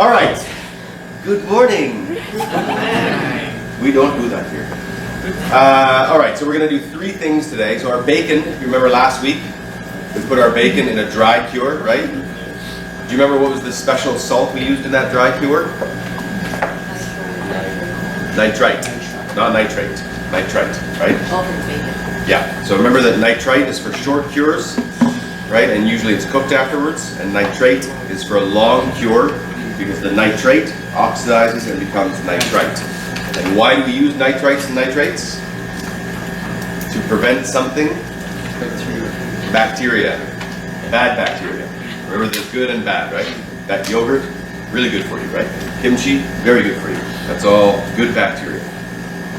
All right. Good morning. We don't do that here. All right, so we're going to do 3 things today. So our bacon, if you remember last week, we put our bacon in a dry cure, right? Do you remember what was the special salt we used in that dry cure? Nitrite, not nitrate. Nitrite, right? Yeah, so remember that nitrite is for short cures, right? And usually it's cooked afterwards. And nitrate is for a long cure because the nitrate oxidizes and becomes nitrite. And why do we use nitrites and nitrates? To prevent something? Bacteria. Bad bacteria. Remember there's good and bad, right? That yogurt, really good for you, right? Kimchi, very good for you. That's all good bacteria.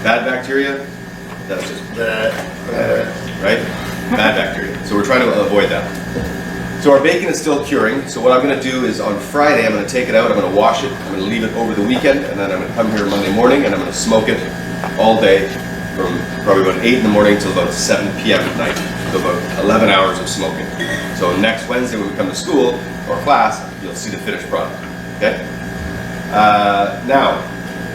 Bad bacteria, that's just right? Bad bacteria. So we're trying to avoid that. So our bacon is still curing. So what I'm going to do is on Friday, I'm going to take it out, I'm going to wash it, I'm going to leave it over the weekend, and then I'm going to come here Monday morning and I'm going to smoke it all day from probably about 8 in the morning till about 7 p.m. at night. So about 11 hours of smoking. So next Wednesday when we come to school or class, you'll see the finished product. Okay? Now,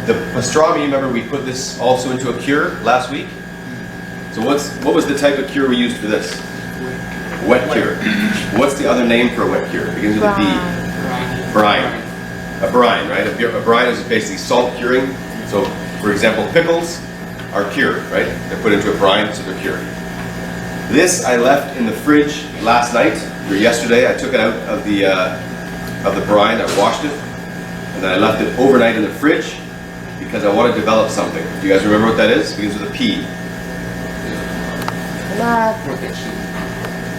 the pastrami, remember we put this also into a cure last week? So what was the type of cure we used for this? Wet cure. What's the other name for a wet cure? It begins with a B. Brine. A brine, right? A brine is basically salt curing. So, for example, pickles are cured, right? They're put into a brine, so they're cured. This I left in the fridge last night, or yesterday. I took it out of the brine, I washed it, and then I left it overnight in the fridge because I want to develop something. Do you guys remember what that is? It begins with a P.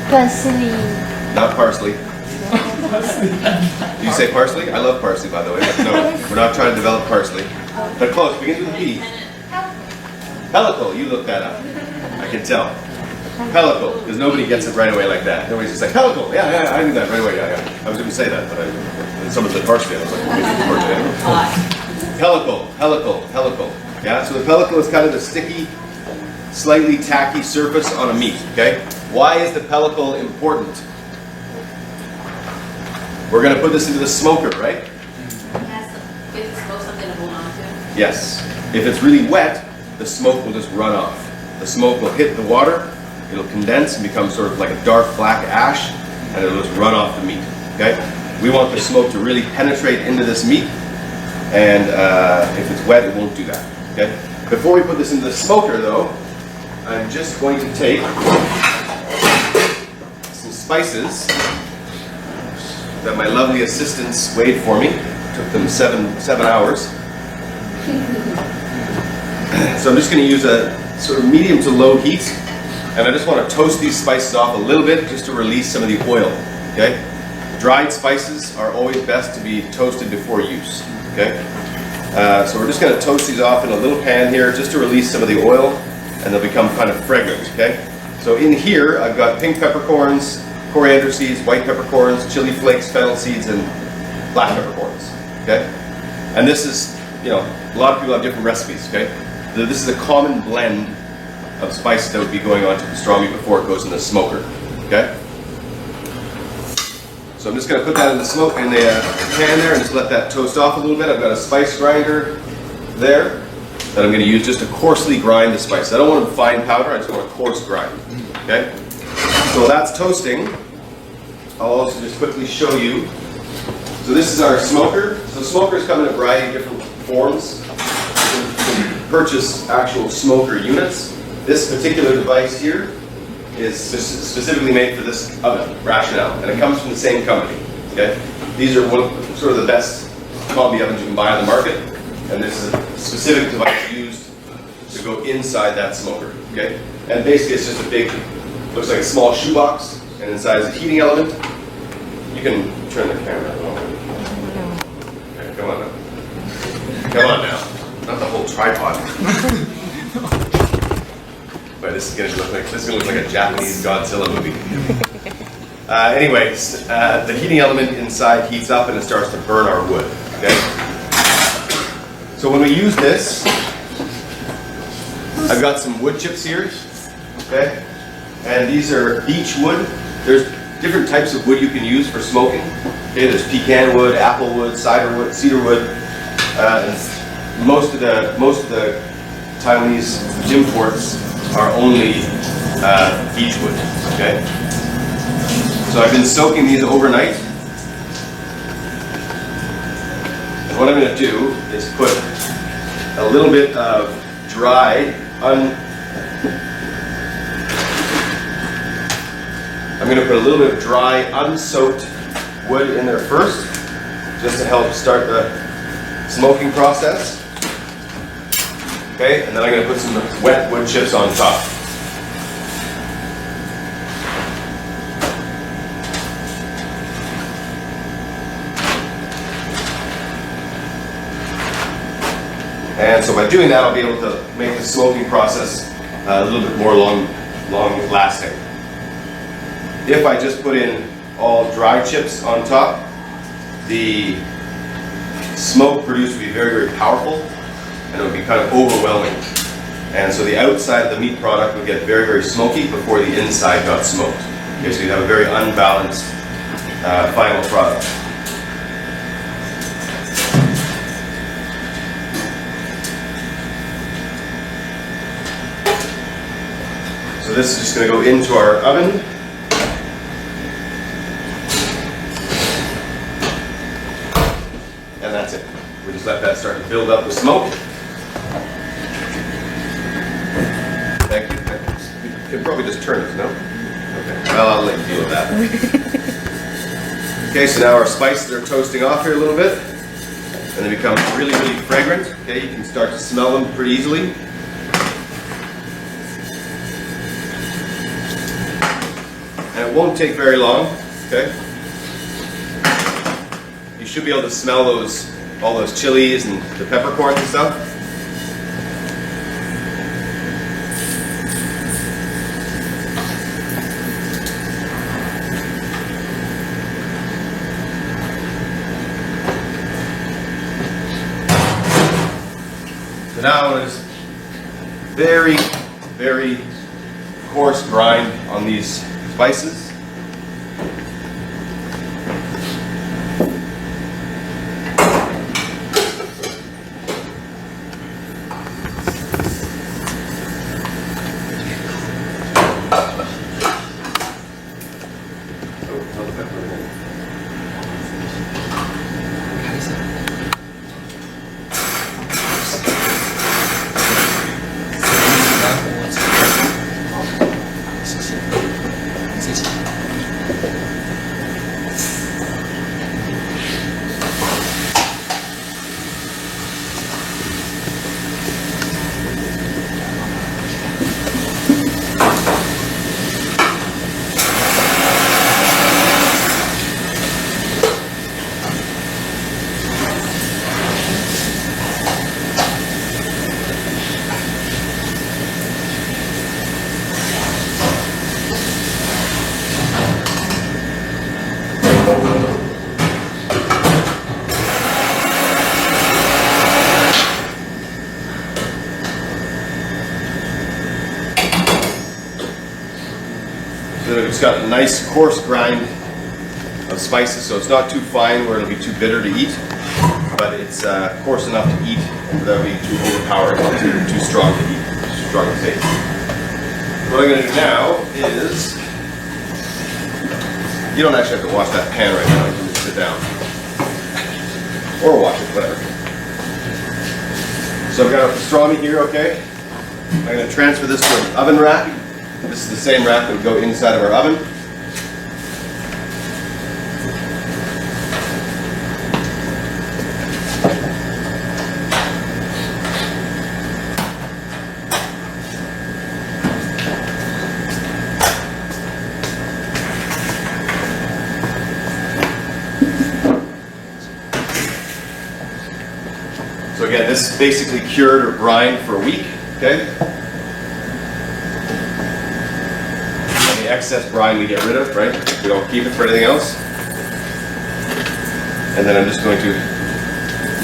Parsley. Not parsley. Do you say parsley? I love parsley, by the way. But no, we're not trying to develop parsley. But close. It begins with a P. Pellicle. You looked that up. I can tell. Pellicle, because nobody gets it right away like that. Nobody's just like, pellicle. Yeah, I knew that right away. Yeah. I was going to say that, but someone said parsley. I was like, maybe pellicle. Yeah. So the pellicle is kind of the sticky, slightly tacky surface on a meat. Okay. Why is the pellicle important? We're going to put this into the smoker, right? Yes. If it's really wet, the smoke will just run off. The smoke will hit the water, it'll condense and become sort of like a dark black ash, and it'll just run off the meat. Okay? We want the smoke to really penetrate into this meat, and if it's wet, it won't do that. Okay? Before we put this into the smoker, though, I'm just going to take some spices that my lovely assistants weighed for me. It took them seven hours. So I'm just going to use a sort of medium to low heat, and I just want to toast these spices off a little bit just to release some of the oil. Okay? Dried spices are always best to be toasted before use. Okay? So we're just going to toast these off in a little pan here just to release some of the oil, and they'll become kind of fragrant. Okay? So in here I've got pink peppercorns, coriander seeds, white peppercorns, chili flakes, fennel seeds, and black peppercorns. Okay? And this is, a lot of people have different recipes. Okay? This is a common blend of spices that would be going on to pastrami before it goes in the smoker. Okay? So I'm just going to put that in the pan there and just let that toast off a little bit. I've got a spice grinder there that I'm going to use just to coarsely grind the spice. I don't want to fine powder, I just want to coarse grind. Okay? So that's toasting. I'll also just quickly show you. So this is our smoker. So smokers come in a variety of different forms. Purchase actual smoker units. This particular device here is specifically made for this oven, Rationale, and it comes from the same company. Okay, these are sort of the best combi ovens you can buy on the market, and this is a specific device used to go inside that smoker. Okay, and basically it's just a big, looks like a small shoebox, and inside is a heating element. You can turn the camera on. Okay, come on now. Come on now. Not the whole tripod. But this is going to look like a Japanese Godzilla movie. Anyways, the heating element inside heats up and it starts to burn our wood. Okay. So when we use this, I've got some wood chips here. Okay. And these are beech wood. There's different types of wood you can use for smoking. Okay, there's pecan wood, apple wood, cider wood, cedar wood. And most of the Taiwanese imports are only beech wood. Okay, so I've been soaking these overnight. And what I'm going to do is put a little bit of dry I'm going to put a little bit of dry, unsoaked wood in there first, just to help start the smoking process. Okay, and then I'm going to put some wet wood chips on top. And so by doing that, I'll be able to make the smoking process a little bit more long lasting. If I just put in all dry chips on top, the smoke produced would be very, very powerful, and it would be kind of overwhelming. And so the outside of the meat product would get very, very smoky before the inside got smoked. Okay, so you'd have a very unbalanced final product. So this is just going to go into our oven. And that's it. We just let that start to build up with smoke. Thank you. You can probably just turn this, no? Okay. Well, I'll let you deal with that. Okay, so now our spices are toasting off here a little bit. And they become really, really fragrant. Okay, you can start to smell them pretty easily. And it won't take very long, okay? You should be able to smell all those chilies and the peppercorns and stuff. So now I want to just very, very coarse grind on these spices. So it's got a nice coarse grind of spices, so it's not too fine where it'll be too bitter to eat, but it's coarse enough to eat without being too overpowering or too strong to eat, too strong to taste. What I'm going to do now is, you don't actually have to wash that pan right now, you can just sit down. Or wash it, whatever. So I've got our pastrami here, okay? I'm going to transfer this to an oven rack. This is the same rack that would go inside of our oven. So again, this is basically cured or brined for a week, okay? Excess brine we get rid of, right? We don't keep it for anything else. And then I'm just going to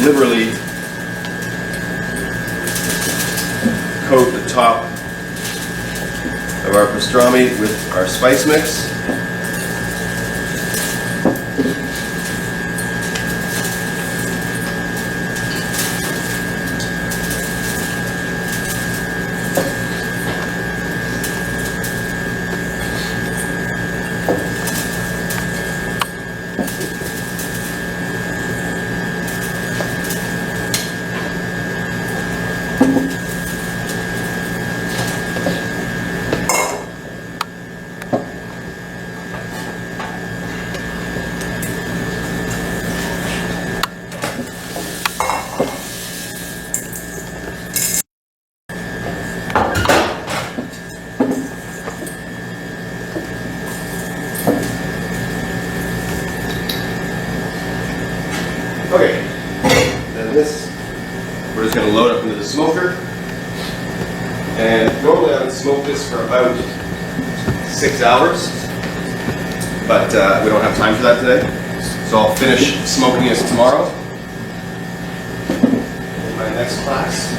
liberally coat the top of our pastrami with our spice mix. Okay, then this, we're just going to load up into the smoker. And normally I would smoke this for about 6 hours, but we don't have time for that today. So I'll finish smoking this tomorrow in my next class.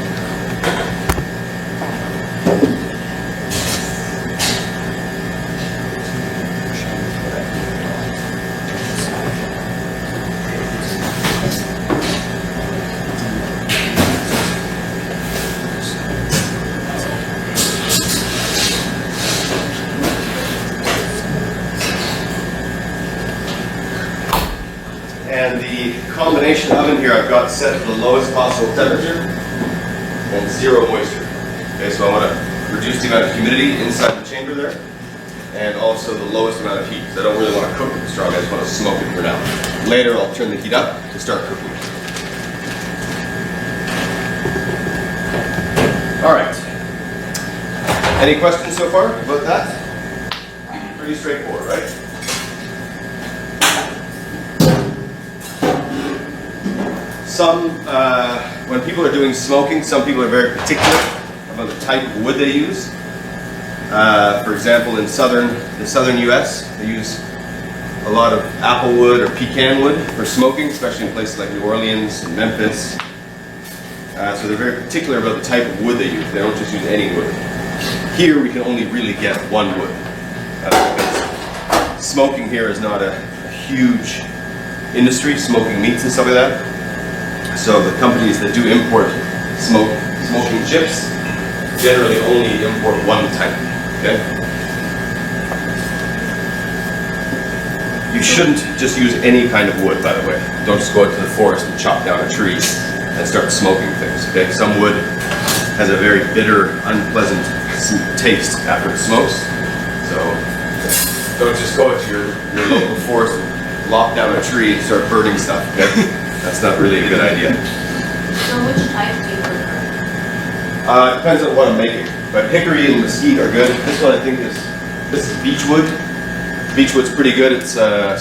And the combination oven here I've got set to the lowest possible temperature and 0 moisture. Okay, so I want to reduce the amount of humidity inside the chamber there and also the lowest amount of heat. So I don't really want to cook it strong, I just want to smoke it for now. Later I'll turn the heat up to start cooking it. Alright. Any questions so far about that? Pretty straightforward, right? When people are doing smoking, some people are very particular about the type of wood they use. For example, in the southern U.S., they use a lot of apple wood or pecan wood for smoking, especially in places like New Orleans and Memphis. So they're very particular about the type of wood they use. They don't just use any wood. Here, we can only really get one wood. Because smoking here is not a huge industry, smoking meats and stuff like that. So the companies that do import smoking chips generally only import one type, okay? You shouldn't just use any kind of wood, by the way. Don't just go out to the forest and chop down a tree and start smoking things, okay? Some wood has a very bitter, unpleasant taste after it smokes. So don't just go out to your local forest and lop down a tree and start burning stuff, okay? That's not really a good idea. So which type do you prefer? It depends on what I'm making. But hickory and mesquite are good. This one I think this is beechwood. Beechwood's pretty good. It's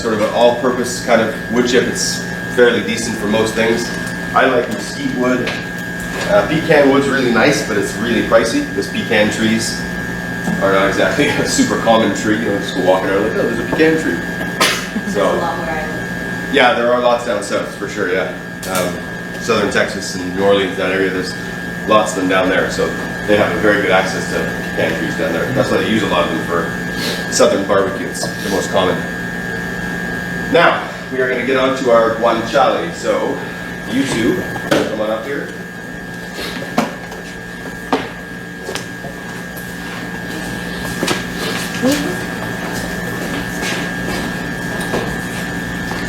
sort of an all-purpose kind of wood chip. It's fairly decent for most things. I like mesquite wood. Pecan wood's really nice, but it's really pricey because pecan trees are not exactly a super common tree. You know, just go walking around like, oh, there's a pecan tree. There's a lot where I live. Yeah, there are lots down south for sure. Yeah, southern Texas and New Orleans, that area. There's lots of them down there, so they have a very good access to pecan trees down there. That's why they use a lot of them for southern barbecue. It's the most common. Now we are going to get on to our guanciale. So you two, come on up here.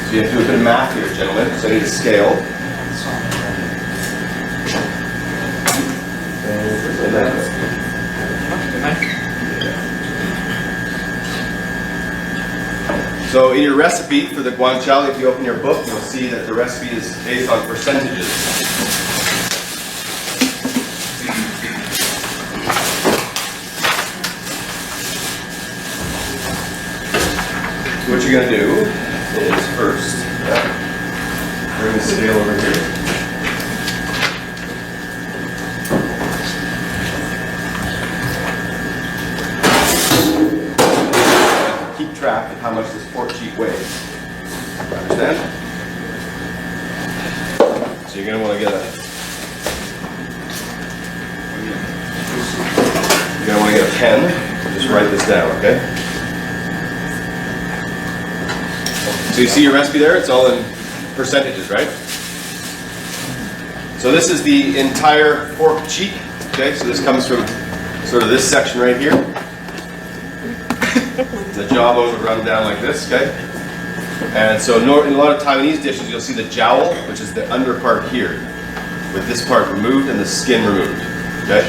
So you have to do a bit of math here, gentlemen. So I need a scale. So in your recipe for the guanciale, if you open your book, you'll see that the recipe is based on percentages. So what you're going to do is first, bring the scale over here. Keep track of how much this pork cheek weighs. Understand? So you're going to want to get a pen. Just write this down, okay? So you see your recipe there? It's all in percentages, right? So this is the entire pork cheek, okay? So this comes from sort of this section right here. The jawbone would run down like this, okay? And so in a lot of Taiwanese dishes, you'll see the jowl, which is the under part here. with this part removed and the skin removed. Okay?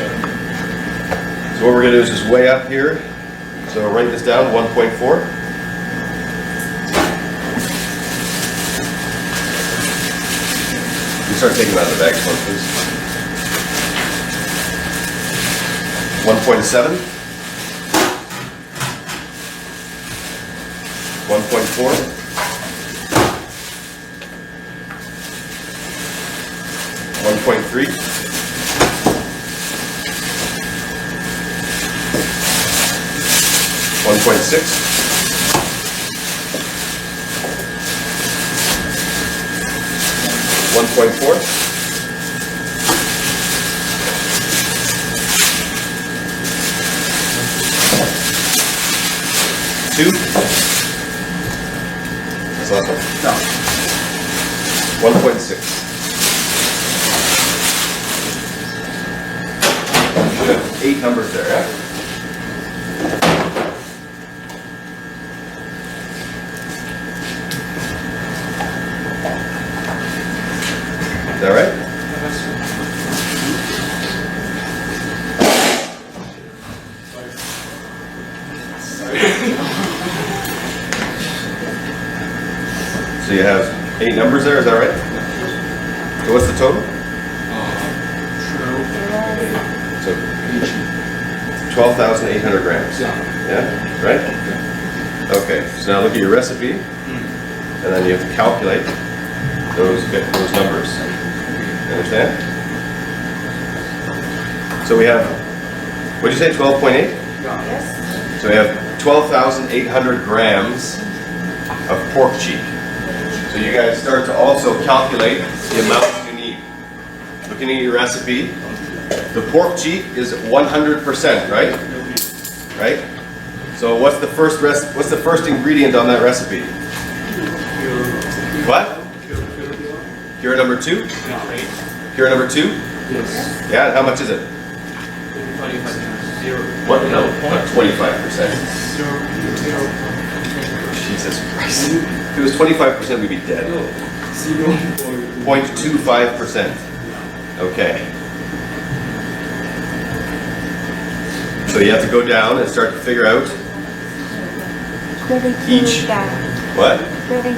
So what we're going to do is just weigh up here. So write this down, 1.4. You start taking them out of the bag, please. 1.7. 1.4. 1.3. 1.6. 1.4. 2. That's the last one. No. 1.6. Should have 8 numbers there, yeah? Is that right? So you have 8 numbers there, is that right? So what's the total? So 12,800 grams. Yeah, right? Okay, so now look at your recipe, and then you have to calculate those numbers. You understand? So we have, what did you say, 12.8? Yes. So we have 12,800 grams of pork cheek. So you guys start to also calculate the amount you need. Looking at your recipe, the pork cheek is 100%, right? Right? So what's the first ingredient on that recipe? What? Cure number 2? Cure number 2? Yes. Yeah, how much is it? 0. What? No, not 25%. Jesus Christ. If it was 25%, we'd be dead. 0.25%. Okay. So you have to go down and start to figure out 32 each. grams. What? 32.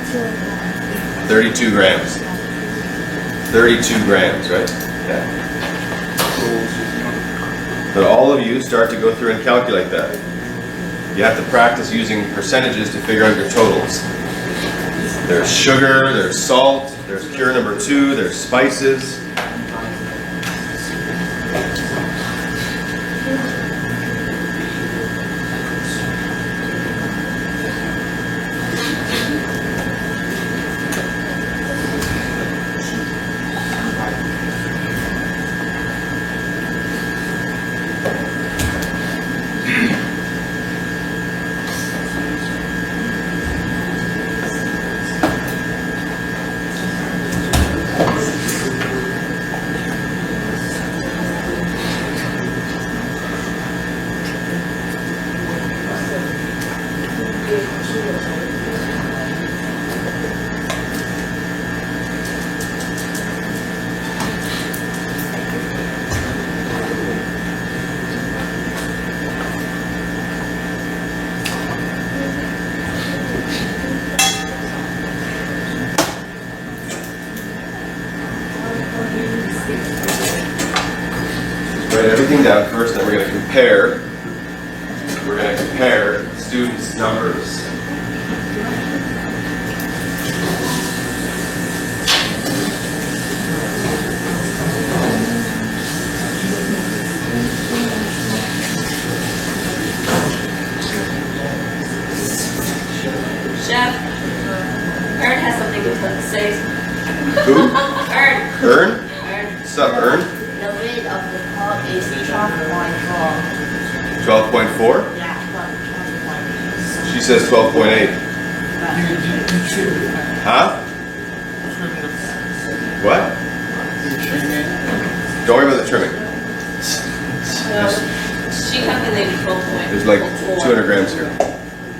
32 grams. 32 grams, right? Yeah. But all of you start to go through and calculate that. You have to practice using percentages to figure out your totals. There's sugar, there's salt, there's cure number 2, there's spices. Write everything down first, then we're going to compare. We're going to compare students' numbers. Chef, Ern has something to say. Who? Ern. Ern? Ern. What's up, Ern? The weight of the pork is 12.4. 12.4? Yeah, 12.4. She says 12.8. Huh? What? Don't worry about the trimming. She calculated 12.4. There's like 200 grams here.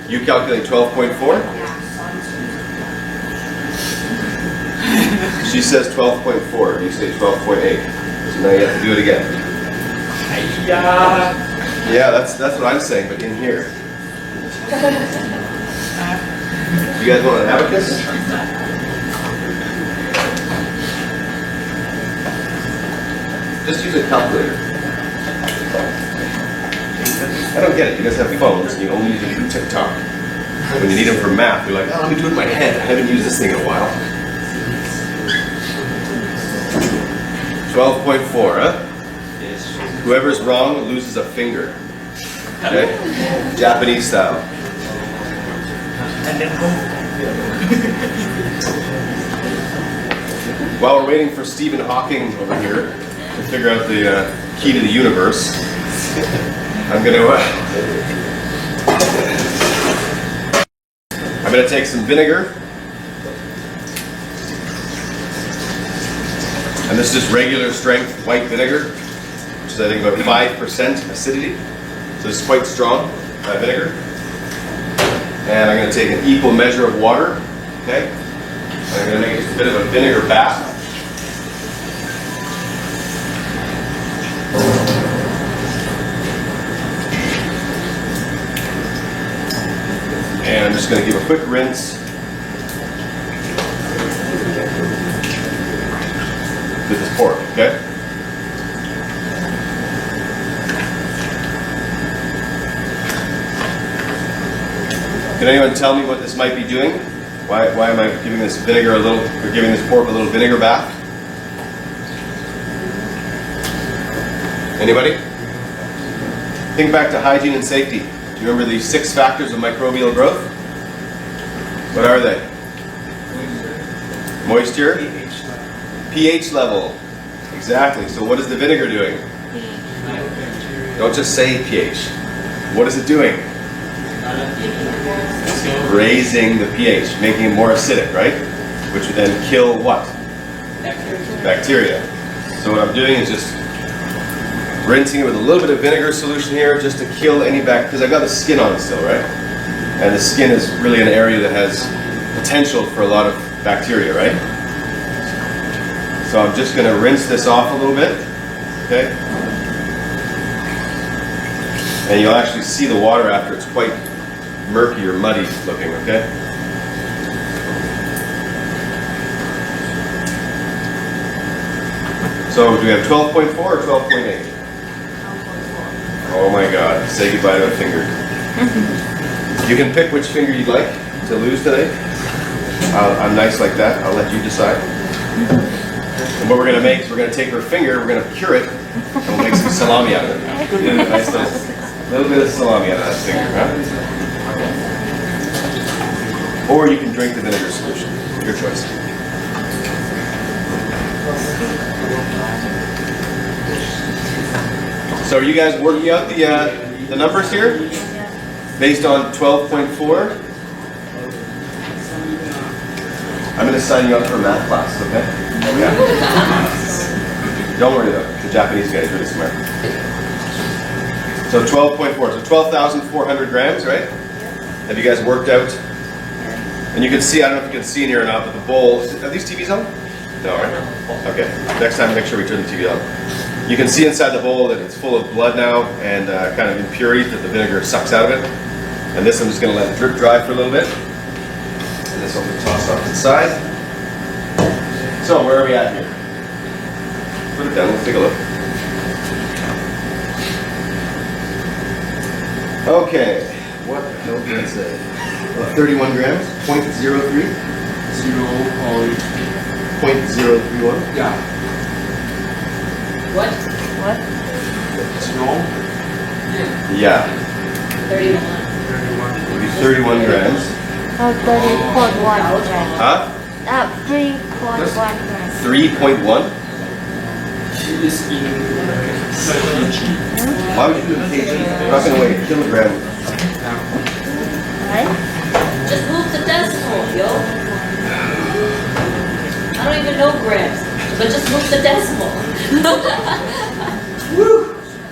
You calculate 12.4? Yeah, She says 12.4. You say 12.8. So now you have to do it again. Yeah, that's what I'm saying, but in here. You guys want an abacus? Just use a calculator. I don't get it. You guys have phones and you only use it for TikTok. When you need them for math, you're like, oh, let me do it in my head. I haven't used this thing in a while. 12.4, huh? Whoever's wrong loses a finger. Okay? Japanese style. And then home. While we're waiting for Stephen Hawking over here to figure out the key to the universe, I'm gonna take some vinegar, and this is just regular strength white vinegar, which is I think about 5% acidity, so it's quite strong vinegar. And I'm gonna take an equal measure of water, okay? And I'm gonna make just a bit of a vinegar bath. And I'm just going to give a quick rinse with this pork, okay? Can anyone tell me what this might be doing? Why am I giving this vinegar giving this pork a little vinegar bath? Anybody? Think back to hygiene and safety. Do you remember the 6 factors of microbial growth? What are they? Moisture? pH level. Exactly. So what is the vinegar doing? Don't just say pH. What is it doing? It's raising the pH, making it more acidic, right? Which would then kill what? Bacteria. So what I'm doing is just rinsing it with a little bit of vinegar solution here just to kill any because I got the skin on it still, right? And the skin is really an area that has potential for a lot of bacteria, right? So I'm just going to rinse this off a little bit, okay? And you'll actually see the water after it's quite murky or muddy looking, okay? So do we have 12.4 or 12.8? Oh my God, say goodbye to a finger. You can pick which finger you'd like to lose today. I'm nice like that, I'll let you decide. And what we're going to make is we're going to take her finger, we're going to cure it, and we'll make some salami out of it. Yeah, a nice little bit of salami out of that finger, huh? Or you can drink the vinegar solution, your choice. So are you guys working out the numbers here? Based on 12.4? I'm going to sign you up for a math class, okay? Yeah. Don't worry though, the Japanese guy is really smart. So 12.4, so 12,400 grams, right? Have you guys worked out? And you can see, I don't know if you can see in here or not, but the bowl, are these TVs on? No, right? Okay, next time make sure we turn the TV on. You can see inside the bowl that it's full of blood now and kind of impurities that the vinegar sucks out of it. And this I'm just going to let it drip dry for a little bit. And this will be tossed off to the side. So where are we at here? Put it down, let's take a look. Okay, what the hell did I say? 31 grams, 0.03? 0.031? Yeah. What? Small? Yeah, 31. it'll be 31 grams. 30.1 grams. Huh? 3.1 grams. 3.1? It is in kg. Why would you do a kg? We're not going to weigh a kilogram. Right? Just move the decimal, yo. I don't even know grams, but just move the decimal. Woo!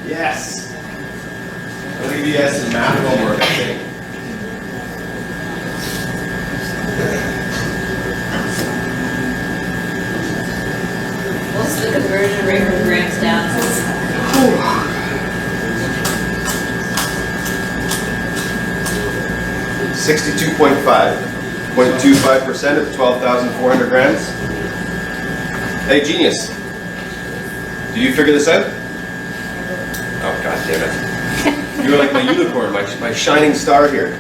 Yes! I'm going to give you guys some math homework, I think. conversion rate from grams to ounces. 0.25% of 12,400 grams. Hey, genius. Did you figure this out? Oh, god damn it. You're like my unicorn, my shining star here.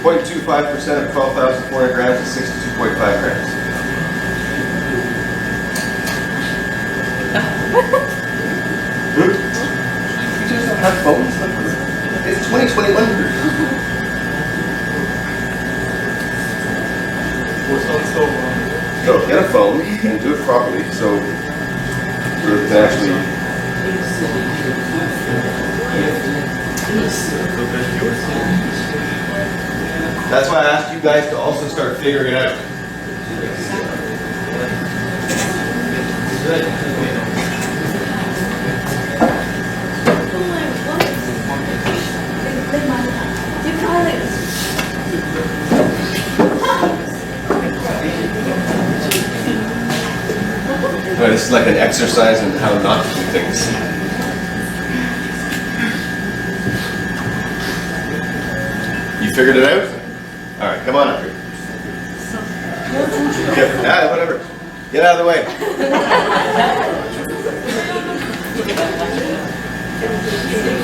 0.25% of 12,400 grams is 62.5 grams. You just don't have phones? It's 2021. So get a phone and do it properly so you can actually. That's why I asked you guys to also start figuring it out. Right, this is like an exercise in how not to do things. You figured it out? All right, come on up here. Yeah, whatever. Get out of the way.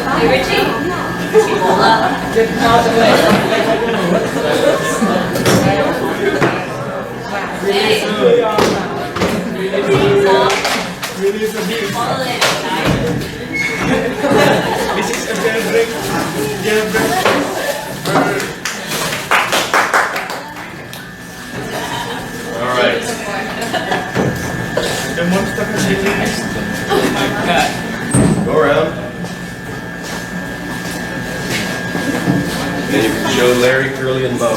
Hey, Richie? Hold up. Get out of the way. Hey. Follow it, guys. This is a bear break. All right. The monster is Go around. Then you can show Larry, Curly, and Bo.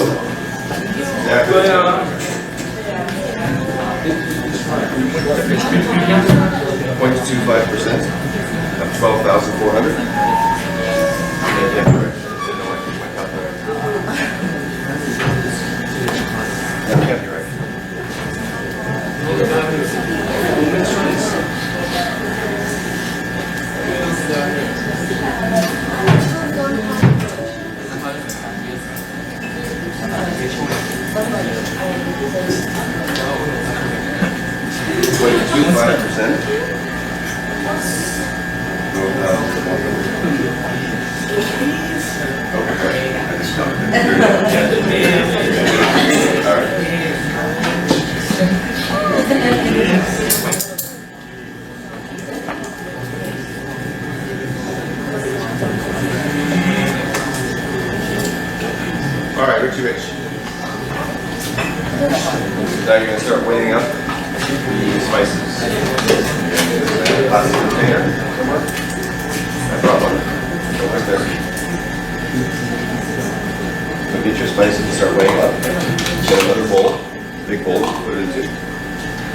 Yeah, good. 0.25% of 12,400. Yeah, correct. That can't be right. %. All right. All right, Richie Rich. Now you're going to start weighing up the spices. Plastic container. I brought one. Right there. So get your spices and start weighing up. Get another bowl, big bowl, put it into.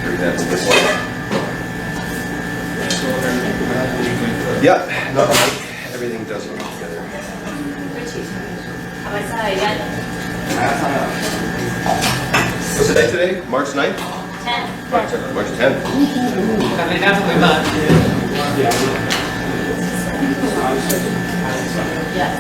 For example, this one. Yeah, not like everything does work together. Richie, how about that? What's the date today? March 9th? 10. March 10th. Yes.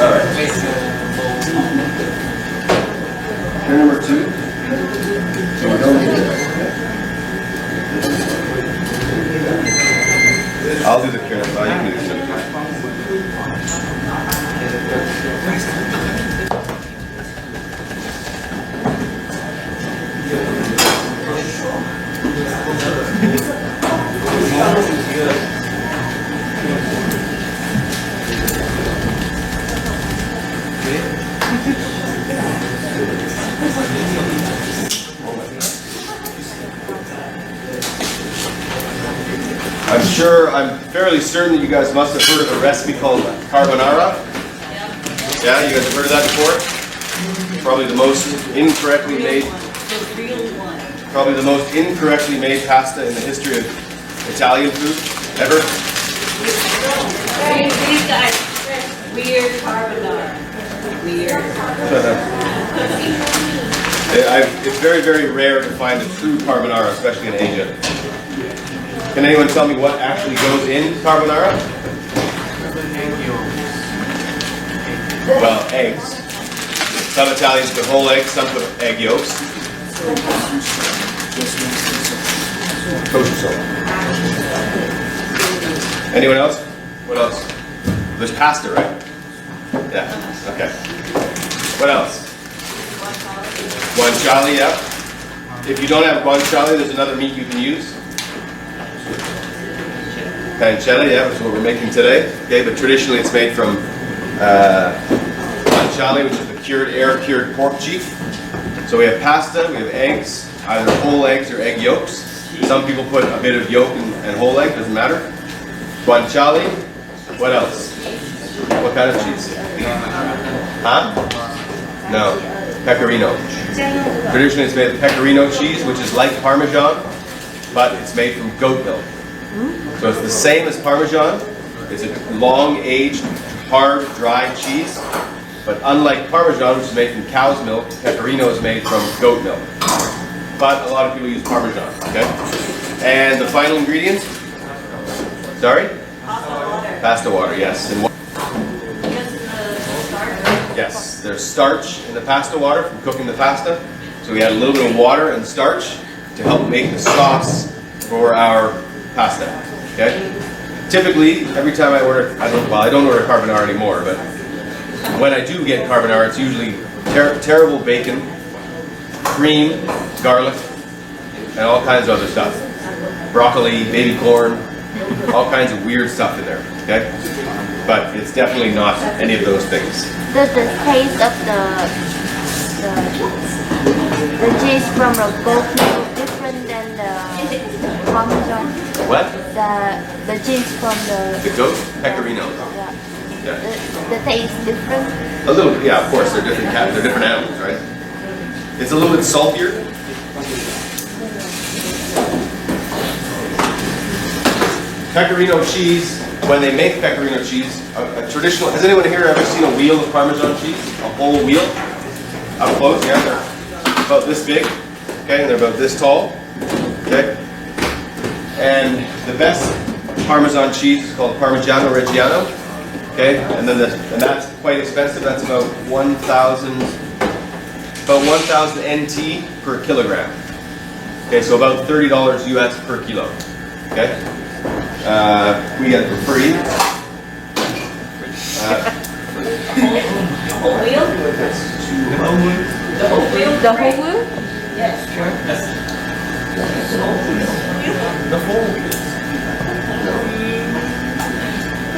All right. Here, number 2. So we don't need it. I'll do the carrot. You can do the carrot. I'm fairly certain that you guys must have heard of a recipe called carbonara. Yeah, you guys have heard of that before? Probably the most incorrectly made, pasta in the history of Italian food ever. Hey, these guys. Weird carbonara. Weird. It's very, very rare to find a true carbonara, especially in Asia. Can anyone tell me what actually goes in carbonara? Well, eggs. Some Italians put whole eggs, some put egg yolks. Kosher salt. Anyone else? What else? There's pasta, right? Yeah. Okay. What else? Guanciale, yeah. If you don't have guanciale, there's another meat you can use. Pancetta, yeah, which is what we're making today. Okay, but traditionally it's made from guanciale, which is the air-cured pork cheek. So we have pasta, we have eggs, either whole eggs or egg yolks. Some people put a bit of yolk and whole egg, doesn't matter. Guanciale, what else? What kind of cheese? Huh? No, pecorino. Traditionally it's made of pecorino cheese, which is like Parmesan, but it's made from goat milk. So it's the same as Parmesan. It's a long-aged, hard, dried cheese. But unlike Parmesan, which is made from cow's milk, pecorino is made from goat milk. But a lot of people use Parmesan, okay? And the final ingredient? Sorry? Pasta water, yes. And yes, there's starch in the pasta water from cooking the pasta. So we add a little bit of water and starch to help make the sauce for our pasta, okay? Typically, every time I order, I don't order carbonara anymore, but when I do get carbonara, it's usually terrible bacon, cream, garlic, and all kinds of other stuff. Broccoli, baby corn, all kinds of weird stuff in there, okay? But it's definitely not any of those things. Does the taste of the cheese from the goat milk different than the Parmesan? What? The cheese from The goat? Pecorino. yeah. Yeah. The taste different? A little, yeah, of course, they're different they're different animals, right? It's a little bit saltier. Pecorino cheese, when they make pecorino cheese, a traditional, has anyone here ever seen a wheel of Parmesan cheese? A whole wheel? Up close, yeah, they're about this big, okay, and they're about this tall, okay? And the best Parmesan cheese is called Parmigiano Reggiano, okay? And then that's quite expensive, that's about 1,000 NT per kilogram. Okay, so about $30 US per kilo, okay? We get it for free. Whole wheel? The whole wheel? The whole wheel? Yes. The whole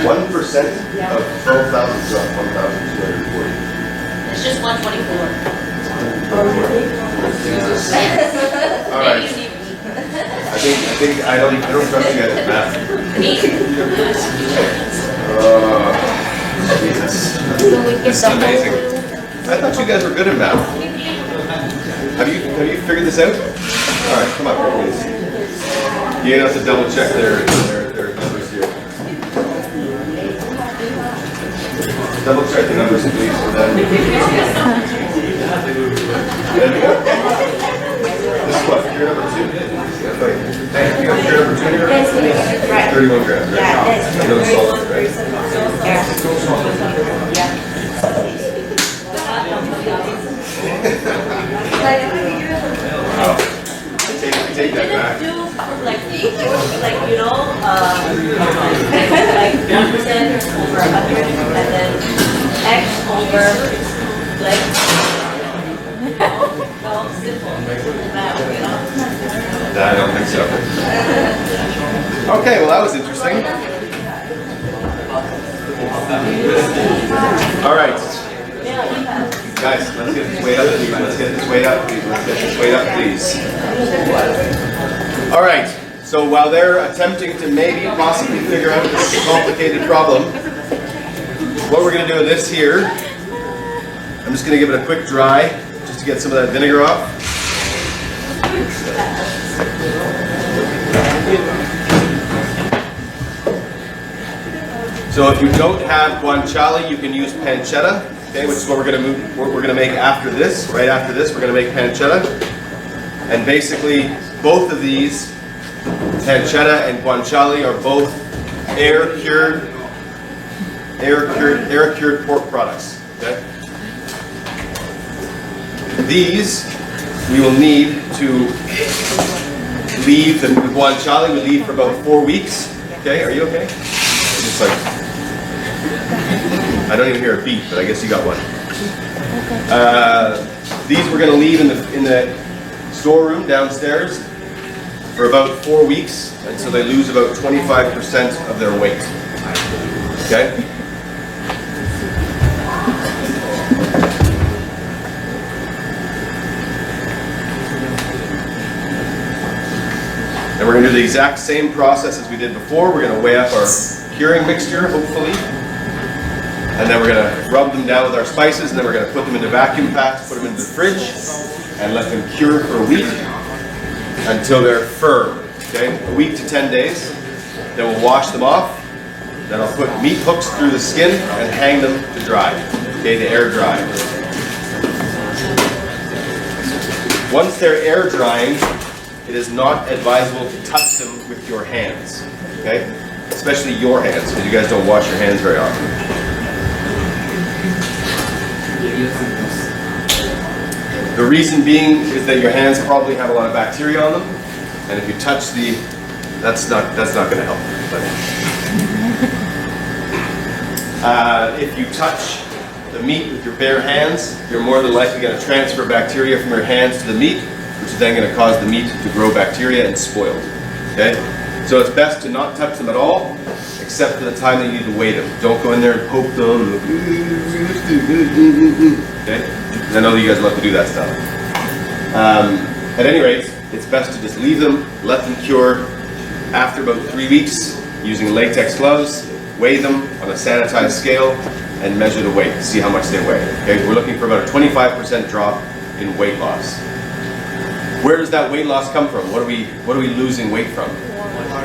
1% of 12,000 is about 1,240. It's just 124. All right. I don't trust you guys at math. Jesus. So we get This is the whole amazing. wheel. I thought you guys were good at math. Have you figured this out? All right, come up here, please. You have to double check their numbers here. Double check the numbers, please. There we go. This is what? You're number 2? Thank you. You're number 2 here? Right. 31 grams, right? Yeah, that's No salt, right? Wow. I take that back. Do like you know, like 1% over 100, and then X over like well, simple. That, you know. I don't think so. Okay, well that was interesting. All right. Guys, let's get this weight up, please. Let's get this weight up, please. Let's get this weight up, please. All right. So while they're attempting to maybe possibly figure out this complicated problem, what we're going to do with this here, I'm just going to give it a quick dry, just to get some of that vinegar off. So if you don't have guanciale, you can use pancetta, okay, which is what we're gonna make after this. Right after this, we're gonna make pancetta. And basically, both of these, pancetta and guanciale, are both air-cured pork products, okay? These, we will need to leave, the guanciale we leave for about 4 weeks, okay? Are you okay? Just like, I don't even hear a beat, but I guess you got one. These we're going to leave in the storeroom downstairs for about 4 weeks until they lose about 25% of their weight. Okay? And we're going to do the exact same process as we did before. We're going to weigh up our curing mixture, hopefully. And then we're going to rub them down with our spices, and then we're going to put them into vacuum packs, put them into the fridge, and let them cure for a week until they're firm. Okay, a week to 10 days. Then we'll wash them off. Then I'll put meat hooks through the skin and hang them to dry. Okay, to air dry. Once they're air drying, it is not advisable to touch them with your hands. Okay, especially your hands, because you guys don't wash your hands very often. The reason being is that your hands probably have a lot of bacteria on them, and if you touch that's not going to help. If you touch the meat with your bare hands, you're more than likely going to transfer bacteria from your hands to the meat, which is then going to cause the meat to grow bacteria and spoil. Okay, so it's best to not touch them at all, except for the time that you need to weigh them. Don't go in there and poke them. Okay, I know you guys love to do that stuff. At any rate, it's best to just leave them, let them cure. After about 3 weeks, using latex gloves, weigh them on a sanitized scale, and measure the weight, see how much they weigh. Okay, we're looking for about a 25% drop in weight loss. Where does that weight loss come from? What are we losing weight from?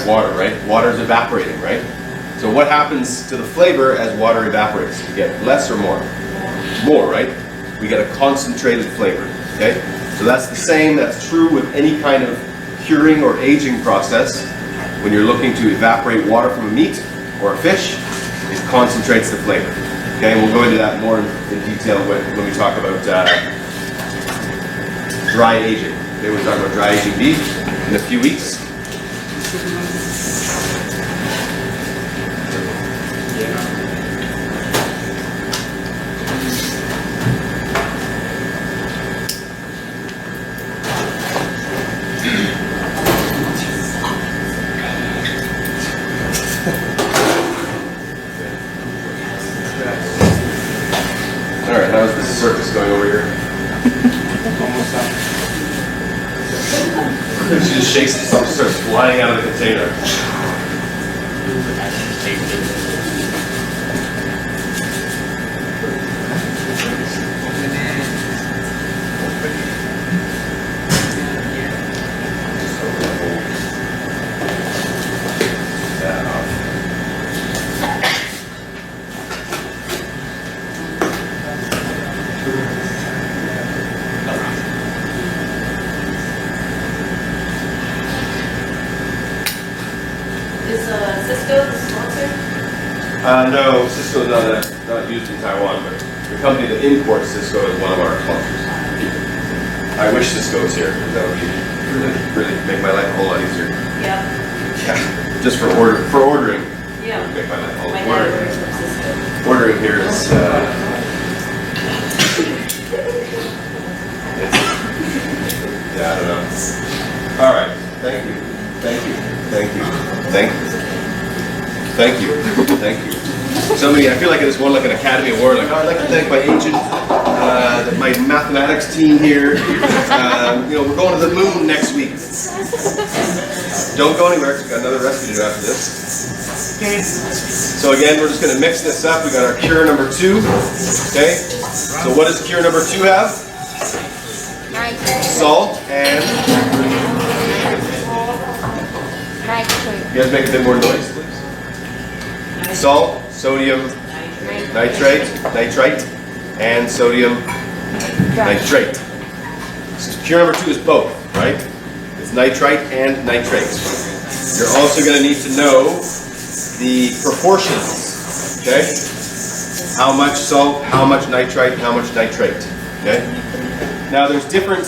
Water, right? Water is evaporating, right? So what happens to the flavor as water evaporates? You get less or more? More, right? We get a concentrated flavor, okay? So that's the same, that's true with any kind of curing or aging process. When you're looking to evaporate water from a meat or a fish, it concentrates the flavor. Okay, and we'll go into that more in detail when we talk about dry aging. Okay, we'll talk about dry aging beef in a few weeks. Alright, how's the circus going over here? Almost done. She just shakes it, stuff starts flying out of the container. Is Cisco the sponsor? No, Cisco is not used in Taiwan, but the company that imports Cisco is one of our sponsors. I wish Cisco was here, because that would be really make my life a whole lot easier. Yeah. Yeah, just for ordering, Yeah. make my life a whole My lot dad ordering. works for Cisco. Ordering here is yeah, I don't know. All right, thank you. Thank you. Thank you. Thank you. Thank you. Thank you. Somebody, I feel like I just won like an Academy Award. Like, oh, I'd like to thank my agent, my mathematics team here. We're going to the moon next week. Don't go anywhere, 'cause we've got another recipe to do after this. So again, we're just going to mix this up. We got our cure number 2. Okay. So what does cure number 2 have? Salt and. Nitrate. You guys make a bit more noise, please. Salt, sodium nitrate, and sodium nitrate. So cure number 2 is both, right? It's nitrite and nitrate. You're also going to need to know the proportions, okay? How much salt, how much nitrite, how much nitrate, okay? Now there's different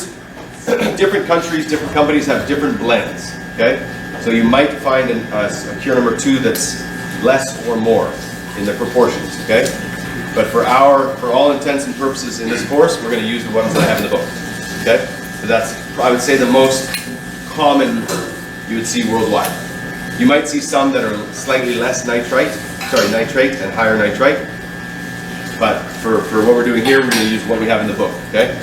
countries, different companies have different blends, okay? So you might find a cure number 2 that's less or more in the proportions, okay? But for all intents and purposes in this course, we're going to use the ones that I have in the book, okay? So that's, I would say, the most common you would see worldwide. You might see some that are slightly less nitrate and higher nitrite. But for what we're doing here, we're going to use what we have in the book, okay?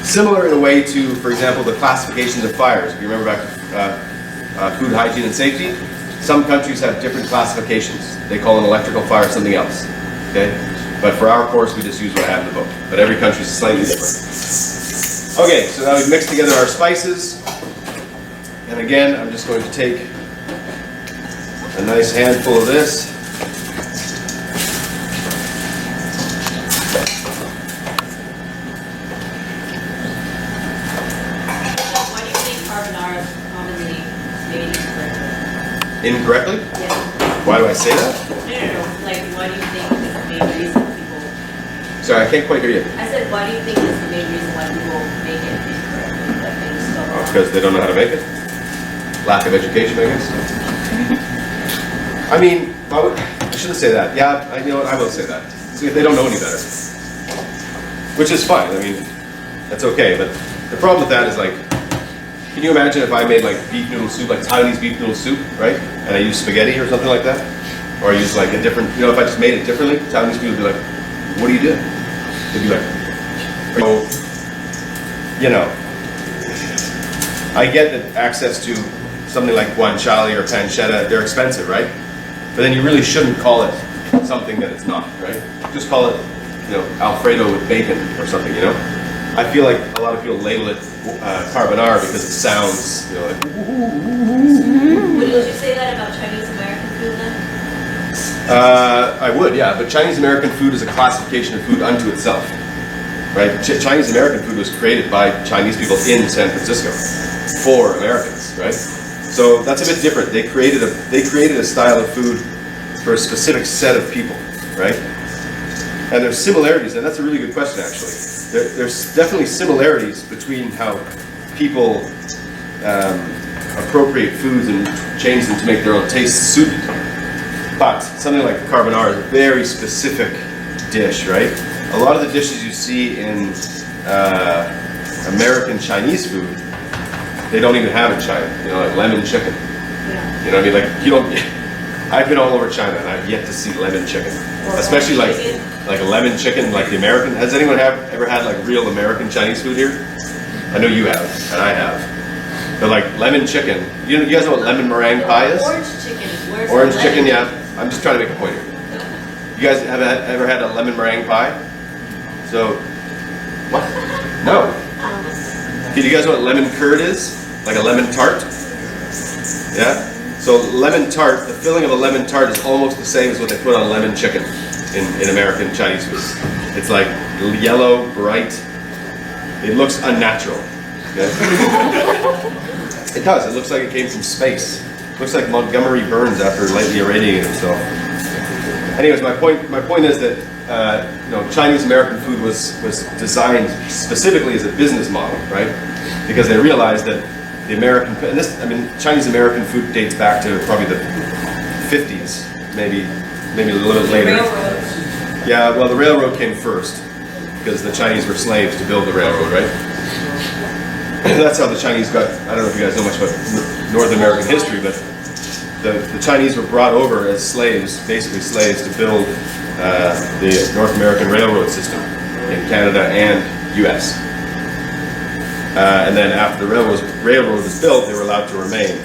Similar in a way to, for example, the classifications of fires. If you remember back to food hygiene and safety, some countries have different classifications. They call an electrical fire something else, okay? But for our course, we just use what I have in the book. But every country is slightly different. Okay, so now we've mixed together our spices. And again, I'm just going to take a nice handful of this. Why do you think carbonara is commonly made incorrectly? Incorrectly? Yeah. Why do I say that? No. Like, why do you think is the main reason people... Sorry, I can't quite hear you. I said, why do you think is the main reason why people make it incorrectly? That things so wrong? Because they don't know how to make it. Lack of education, I guess. I mean, I shouldn't say that. Yeah, you know what, I will say that. See, if they don't know any better. Which is fine, I mean, that's okay, but the problem with that is like, can you imagine if I made like beef noodle soup, like Taiwanese beef noodle soup, right? And I used spaghetti or something like that? Or I used like a different, you know, if I just made it differently, Taiwanese people would be like, what do you do? They'd be like, you know, I get that access to something like guanciale or pancetta, they're expensive, right? But then you really shouldn't call it something that it's not, right? Just call it, you know, Alfredo with bacon or something, you know? I feel like a lot of people label it carbonara because it sounds, you know, like... Would you say that about Chinese American food then? I would, yeah, but Chinese American food is a classification of food unto itself, right? Chinese American food was created by Chinese people in San Francisco for Americans, right? So that's a bit different. They created a style of food for a specific set of people, right? And there's similarities, and that's a really good question actually. There's definitely similarities between how people appropriate foods and change them to make their own tastes suited. But something like carbonara is a very specific dish, right? A lot of the dishes you see in American Chinese food, they don't even have in China. You know, like lemon chicken. Yeah. You know what I mean? Like you don't. I've been all over China and I've yet to see lemon chicken, especially like lemon chicken, like the American. Has anyone ever had like real American Chinese food here? I know you have, and I have. But like lemon chicken, you guys know what lemon meringue pie is? Orange chicken. Where's Orange the chicken, lemon? yeah. I'm just trying to make a point here. You guys have ever had a lemon meringue pie? So, what? No. Okay, do you guys know what lemon curd is? Like a lemon tart? Yeah? So lemon tart, the filling of a lemon tart is almost the same as what they put on lemon chicken in American Chinese food. It's like yellow, bright. It looks unnatural. Okay? It does. It looks like it came from space. It looks like Montgomery Burns after lightly irradiating himself. Anyways, my point is that you know, Chinese American food was designed specifically as a business model, right? Because they realized that the American, and this, I mean, Chinese American food dates back to probably the 50s, maybe a little bit later. Railroads. Yeah, well, the railroad came first because the Chinese were slaves to build the railroad, right? And that's how the Chinese got. I don't know if you guys know much about North American history, but the Chinese were brought over as slaves, basically slaves, to build the North American railroad system in Canada and U.S. And then after the railroad was built, they were allowed to remain.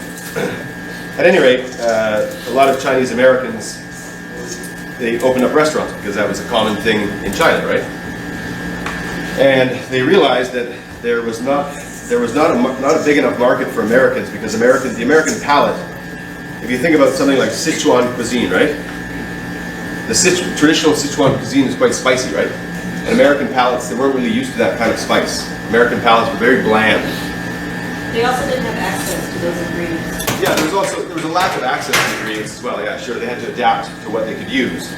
At any rate, a lot of Chinese Americans, they opened up restaurants because that was a common thing in China, right? And they realized that there was not a big enough market for Americans because the American palate, if you think about something like Sichuan cuisine, right? the traditional Sichuan cuisine is quite spicy, right? And American palates, they weren't really used to that kind of spice. American palates were very bland. They also didn't have access to those ingredients. Yeah, there was a lack of access to ingredients as well. Yeah, sure, they had to adapt to what they could use.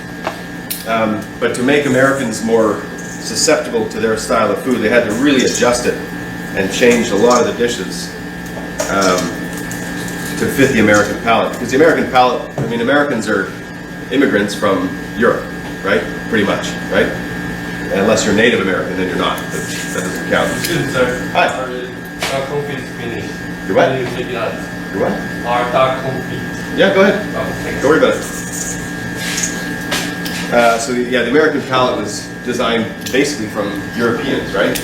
But to make Americans more susceptible to their style of food, they had to really adjust it and change a lot of the dishes to fit the American palate. Because the American palate, I mean, Americans are immigrants from Europe, right? Pretty much, right? Unless you're Native American, then you're not. That doesn't count. Excuse me, sir. Hi. Our coffee is finished. Your what? Can you take it out? Your what? Our dark coffee. Yeah, go ahead. Oh, thanks. Don't worry about it. The American palate was designed basically from Europeans, right?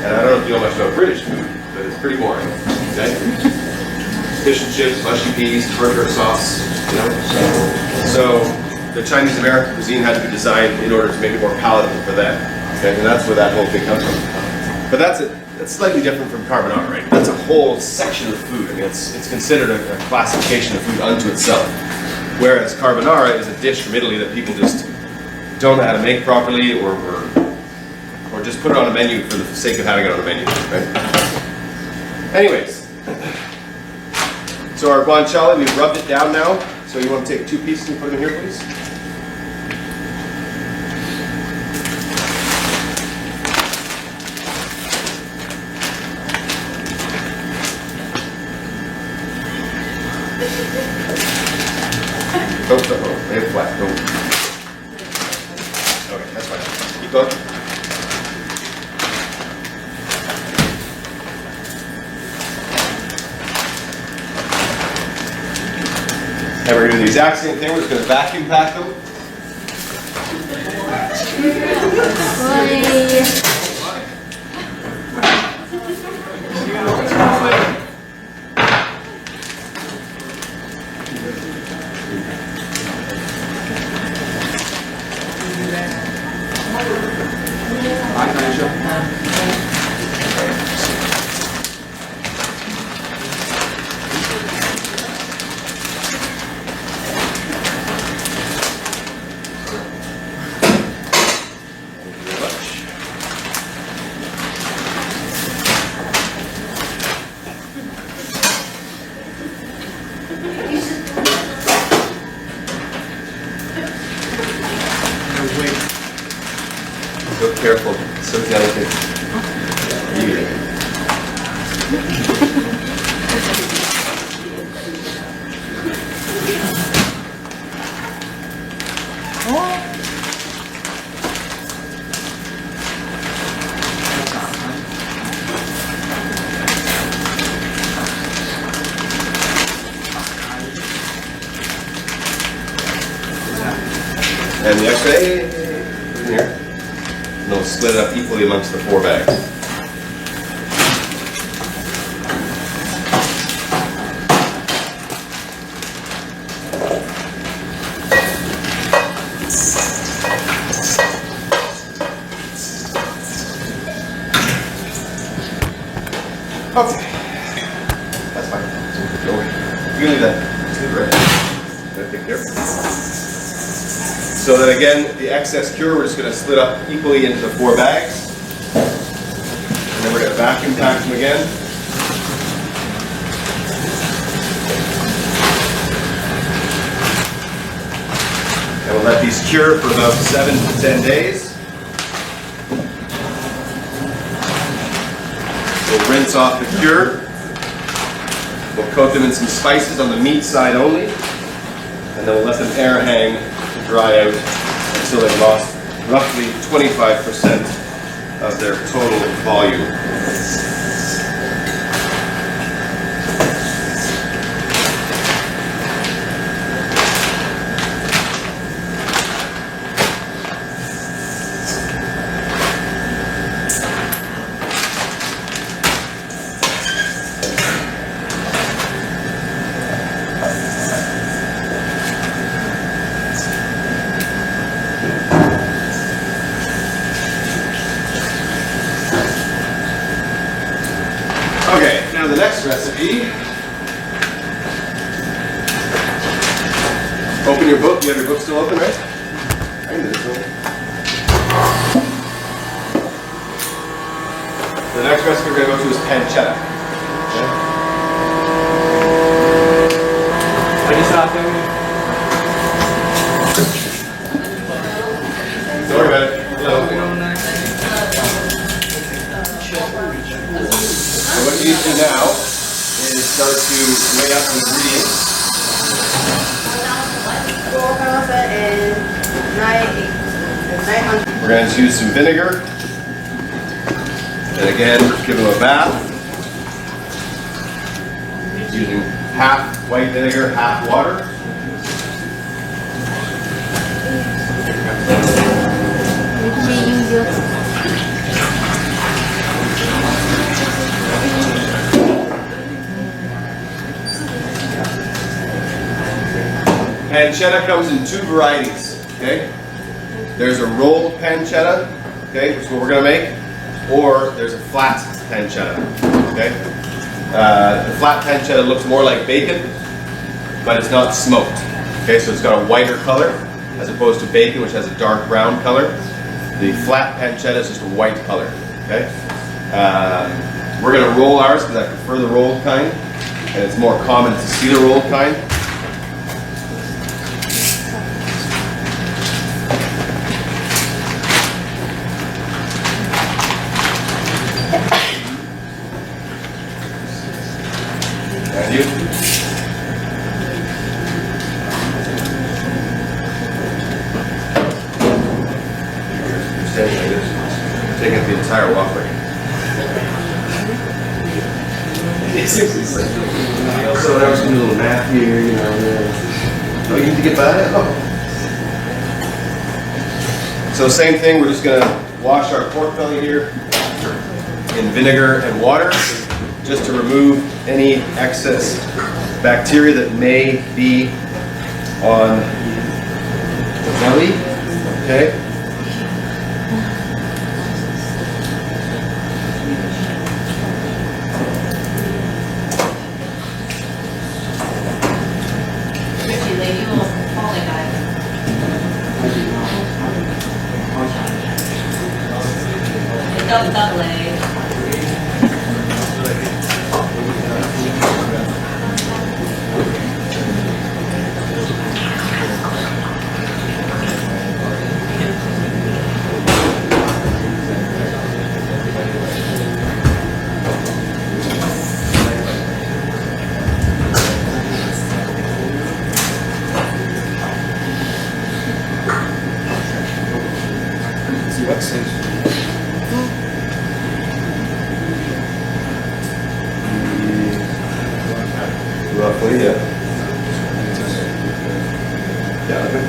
And I don't know if you know much about British food, but it's pretty boring. Okay? Fish and chips, mushy peas, burger sauce, you know? So the Chinese American cuisine had to be designed in order to make it more palatable for them. Okay? And that's where that whole thing comes from. But that's slightly different from carbonara, right? That's a whole section of food. I mean, it's considered a classification of food unto itself. Whereas carbonara is a dish from Italy that people just don't know how to make properly, or just put it on a menu for the sake of having it on a menu, right? Anyways, so our guanciale, we've rubbed it down now. So you want to take 2 pieces and put them in here, please? Don't, lay it flat, don't. Okay, that's fine. Keep going. And we're going to do the exact same thing. We're just going to vacuum pack them. So careful, so delicate. And the extra in here. And we'll split it up equally amongst the 4 bags. Okay. That's fine. Don't worry. You can leave that. Just leave it right there. Gotta take care of it. So then again, the excess cure, we're just going to split up equally into the 4 bags. And then we're going to vacuum pack them again. And we'll let these cure for about 7 to 10 days. We'll rinse off the cure. We'll coat them in some spices on the meat side only. And then we'll let them air hang to dry out until they've lost roughly 25% of their total volume. Okay, now the next recipe. Open your book. You have your book still open, right? we're going to go to is pancetta. Okay? Don't worry about it. Hello. So what you need to do now is start to weigh up the ingredients. We're going to use some vinegar. And again, give them a bath. Using half white vinegar, half water. Pancetta comes in two varieties, okay? There's a rolled pancetta, okay, which is what we're going to make, or there's a flat pancetta, okay? The flat pancetta looks more like bacon, but it's not smoked, okay? So it's got a whiter color as opposed to bacon, which has a dark brown color. The flat pancetta is just a white color, okay? We're going to roll ours because I prefer the rolled kind, and it's more common to see the rolled kind. And you? You're standing like this. You're taking up the entire walkway. So I was doing a little math here, you know. Oh, you need to get by it? Oh. So same thing, we're just going to wash our pork belly here in vinegar and water, just to remove any excess bacteria that may be on the belly, okay? Double leg. Roughly, yeah. Yeah, okay.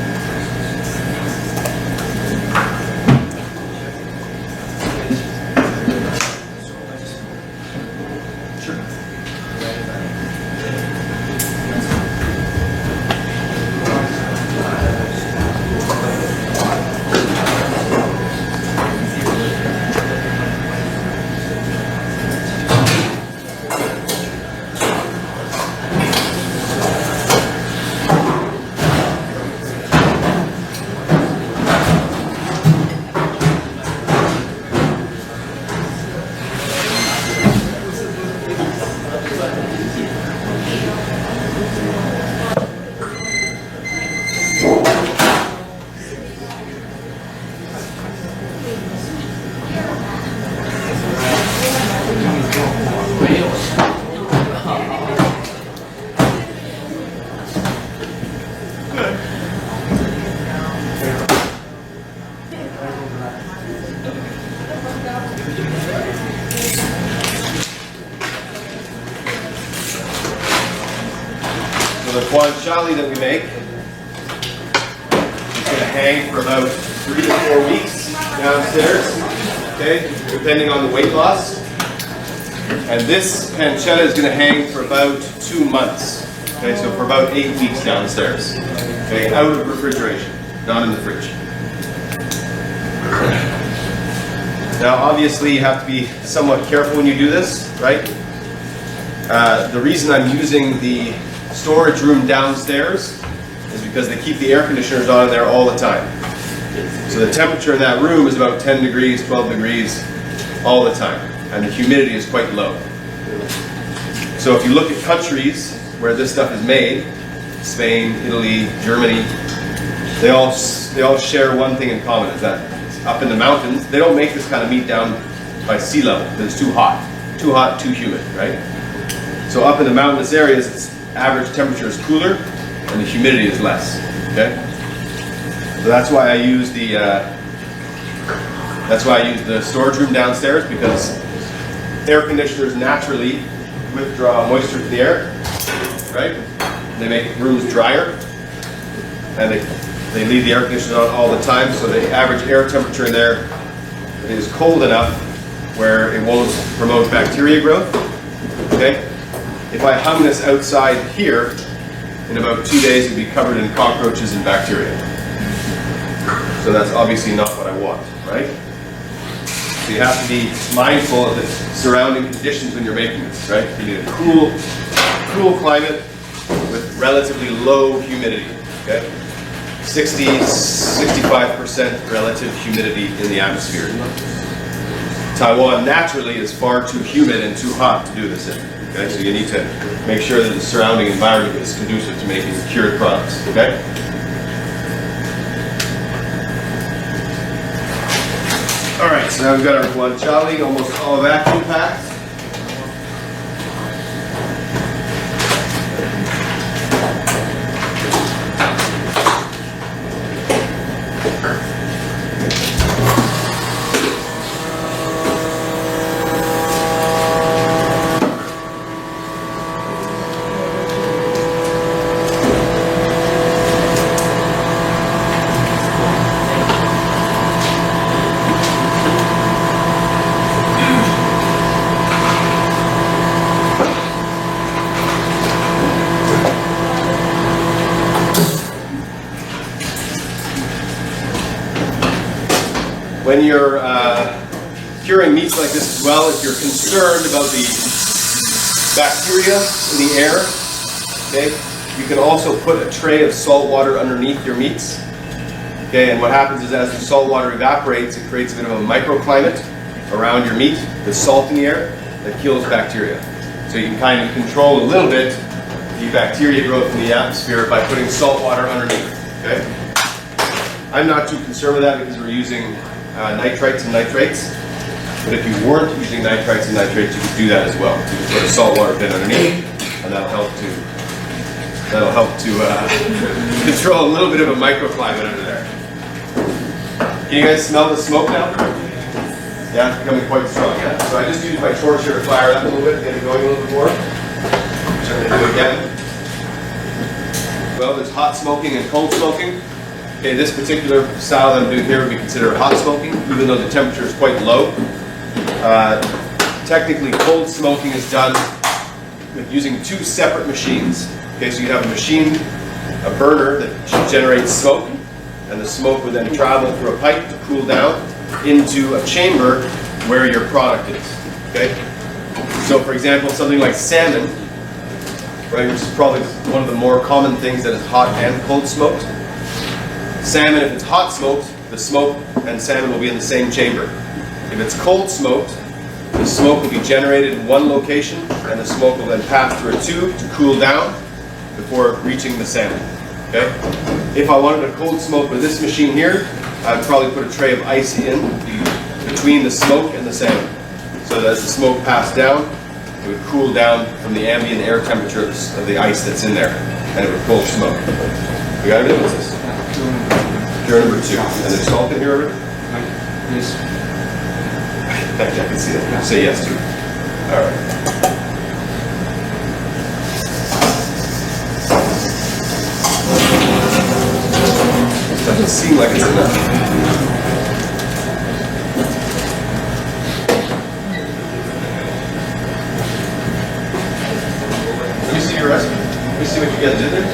Sure. So the guanciale that we make is going to hang for about 3 to 4 weeks downstairs, okay, depending on the weight loss. And this pancetta is going to hang for about 2 months, okay, so for about 8 weeks downstairs, okay, out of refrigeration, not in the fridge. Now obviously you have to be somewhat careful when you do this, right? The reason I'm using the storage room downstairs is because they keep the air conditioners on in there all the time. So the temperature in that room is about 10 degrees, 12 degrees all the time. and the humidity is quite low. So if you look at countries where this stuff is made, Spain, Italy, Germany, they all share one thing in common, is that up in the mountains, they don't make this kind of meat down by sea level because it's too hot, too humid, right? So up in the mountainous areas, its average temperature is cooler and the humidity is less, okay? So that's why I use the storage room downstairs, because air conditioners naturally withdraw moisture from the air, right? They make rooms drier, and they leave the air conditioner on all the time, so the average air temperature in there is cold enough where it won't promote bacteria growth, okay? If I hung this outside here, in about 2 days it'd be covered in cockroaches and bacteria. So that's obviously not what I want, right? So you have to be mindful of the surrounding conditions when you're making this, right? You need a cool climate with relatively low humidity, okay? 65% relative humidity in the atmosphere. Taiwan naturally is far too humid and too hot to do this in, okay? So you need to make sure that the surrounding environment is conducive to making cured products, okay? All right, so now we've got our guanciale almost all vacuum packed. When you're curing meats like this as well, if you're concerned about the bacteria in the air, okay, you can also put a tray of salt water underneath your meats. Okay, and what happens is as the salt water evaporates, it creates a bit of a microclimate around your meat with salt in the air that kills bacteria. So you can kind of control a little bit the bacteria growth in the atmosphere by putting salt water underneath. Okay, I'm not too concerned with that because we're using nitrites and nitrates, but if you weren't using nitrites and nitrates, you could do that as well. You can put a saltwater bin underneath, and that'll help to control a little bit of a microclimate under there. Can you guys smell the smoke now? Yeah, it's becoming quite strong. Yeah. So I just used my torch here to fire it up a little bit, get it going a little bit more. Which I'm going to do again. Well, there's hot smoking and cold smoking. Okay, this particular style that I'm doing here would be considered hot smoking, even though the temperature is quite low. Technically, cold smoking is done with using two separate machines. Okay, so you have a machine, a burner that generates smoke, and the smoke would then travel through a pipe to cool down into a chamber where your product is. Okay, so for example, something like salmon, right, which is probably one of the more common things that is hot and cold smoked. Salmon, if it's hot smoked, the smoke and salmon will be in the same chamber. If it's cold smoked, the smoke will be generated in one location, and the smoke will then pass through a tube to cool down before reaching the salmon. Okay? If I wanted a cold smoke with this machine here, I'd probably put a tray of ice in between the smoke and the salmon, so that as the smoke passed down, it would cool down from the ambient air temperature of the ice that's in there, and it would pull smoke. You got everything? What's this? Cure number 2. And there's salt in here already? Yes. Thank you, I can see that. Say yes to it. All right. It doesn't seem like it's enough. Let me see your recipe. Let me see what you guys did there.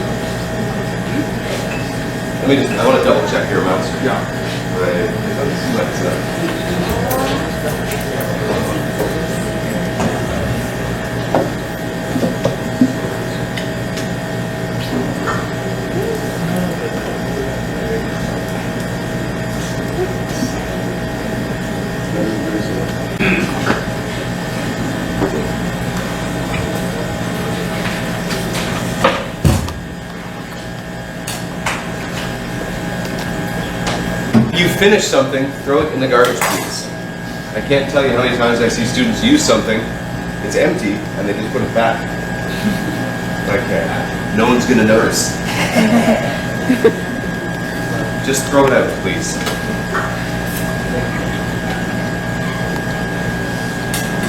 I want to double check your amounts. Yeah. But it doesn't seem like it's enough. you finish something, throw it in the garbage, please. I can't tell you how many times I see students use something, it's empty, and they just put it back. Like, no one's gonna notice. Just throw it out, please.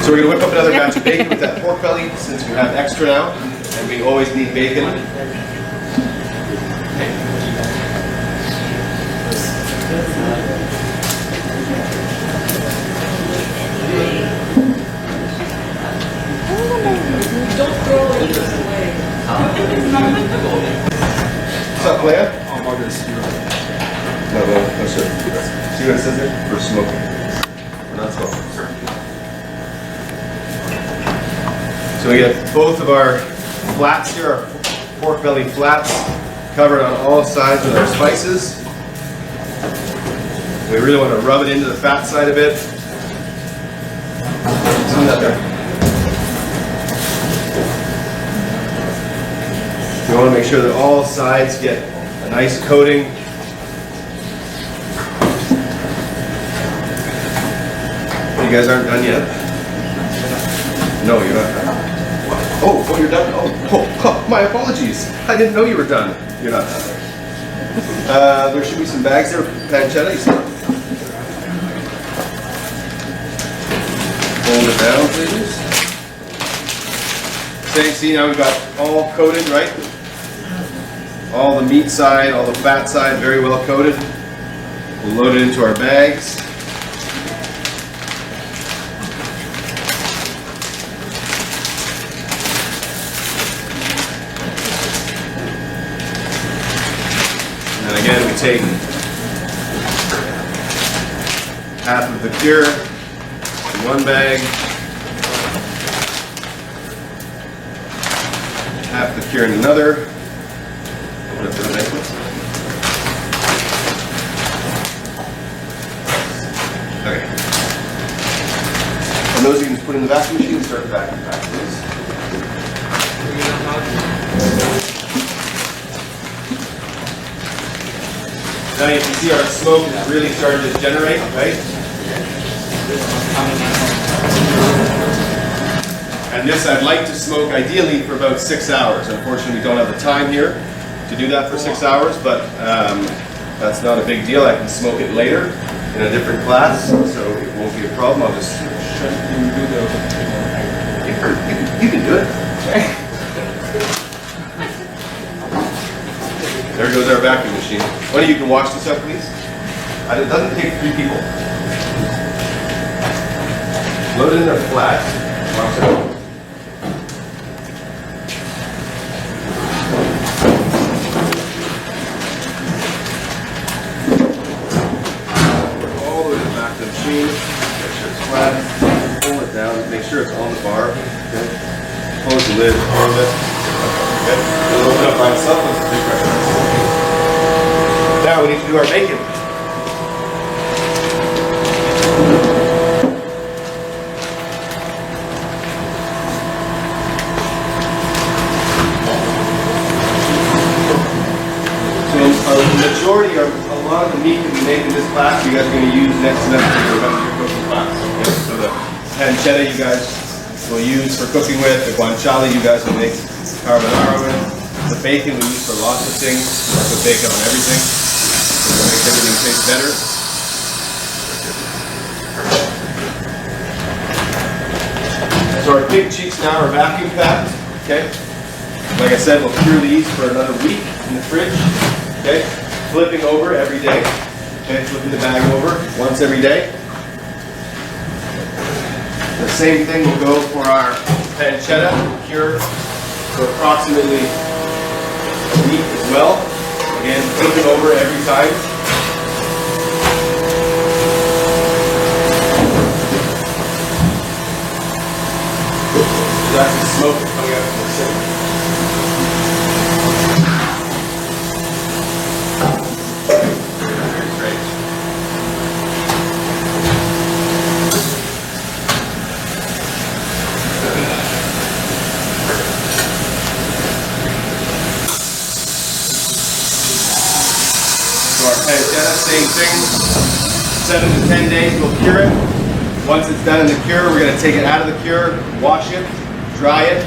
So we're gonna whip up another batch of bacon with that pork belly, since we have extra now, and we always need bacon. What's up, Leia? No, sir. See what it says there? We're smoking. We're not smoking. So we get both of our flats here, our pork belly flats, covered on all sides with our spices. We really want to rub it into the fat side a bit. See that there? We want to make sure that all sides get a nice coating. You guys aren't done yet? No, you're not done. Oh, you're done? Oh, my apologies. I didn't know you were done. You're not done. There should be some bags there of pancetta. You see? Hold it down, please. Same, see, now we've got all coated, right? All the meat side, all the fat side, very well coated. We'll load it into our bags. And again, we take half of the cure in one bag, half the cure in another. Open up the bacon. Okay. And those you can just put in the vacuum machine and start the vacuum pack, please. Now you can see our smoke is really starting to generate, right? And this I'd like to smoke ideally for about 6 hours. Unfortunately, we don't have the time here to do that for 6 hours, but that's not a big deal. I can smoke it later in a different class, so it won't be a problem. I'll just... You can do it. There goes our vacuum machine. One of you can wash this up, please. It doesn't take 3 people. Load it in there flat. Wash it up. All the way to the back of the machine. Make sure it's flat. Pull it down. Make sure it's on the bar. Okay. Close the lid a little bit. Okay. It'll open up by itself. Let's big pressure. Now we need to do our bacon. So a majority or a lot of the meat that we make in this class you guys are going to use next semester for the rest of your cooking class. Okay? So the pancetta you guys will use for cooking with, the guanciale you guys will make carbonara with, the bacon we use for lots of things. We put bacon on everything. It makes everything taste better. So our pig cheeks now are vacuum packed. Okay. Like I said, we'll cure these for another week in the fridge. Okay. Flipping over every day. Okay. Flipping the bag over once every day. The same thing will go for our pancetta, cure for approximately a week as well. Again, flip it over every time. There's actually smoke coming out from the sink. Great. 7 to 10 days, we'll cure it. Once it's done in the cure, we're gonna take it out of the cure, wash it, dry it,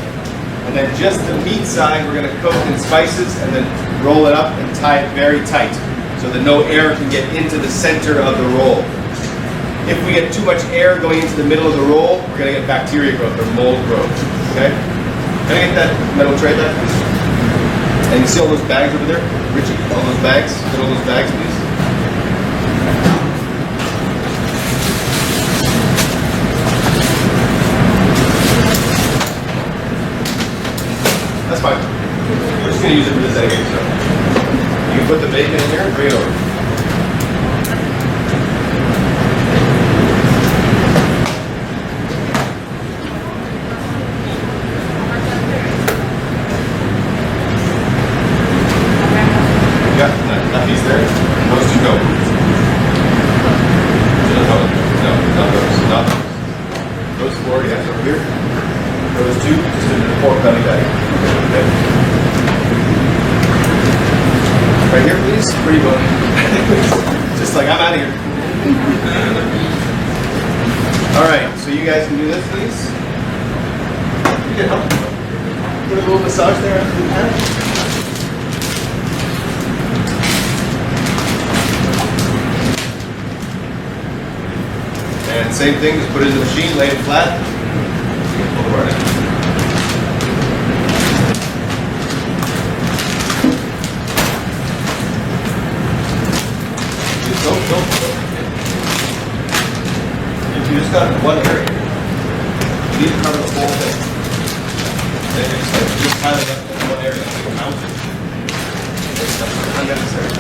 and then just the meat side, we're gonna coat in spices and then roll it up and tie it very tight so that no air can get into the center of the roll. If we get too much air going into the middle of the roll, we're gonna get bacteria growth or mold growth, okay? Can I get that metal tray back, please? And you see all those bags over there? Richie, all those bags? Get all those bags, please. That's fine. We're just gonna use it for this anyway, so. You can put the bacon in here and bring it over. Yeah, that piece there. Those two go. No, not those. Not those. Those four, yes, over here. Those two, just into the pork belly bag. Okay. Right here, please. Where you going? Just like I'm out of here. All right, so you guys can do this, please. You can help. Give a little massage there after the pan. And same thing, just put it in the machine, lay it flat. Pull the bar down. Don't. You just got one area. You need to cover the whole thing. Then you just pile it up in one area. Count it. That's unnecessary.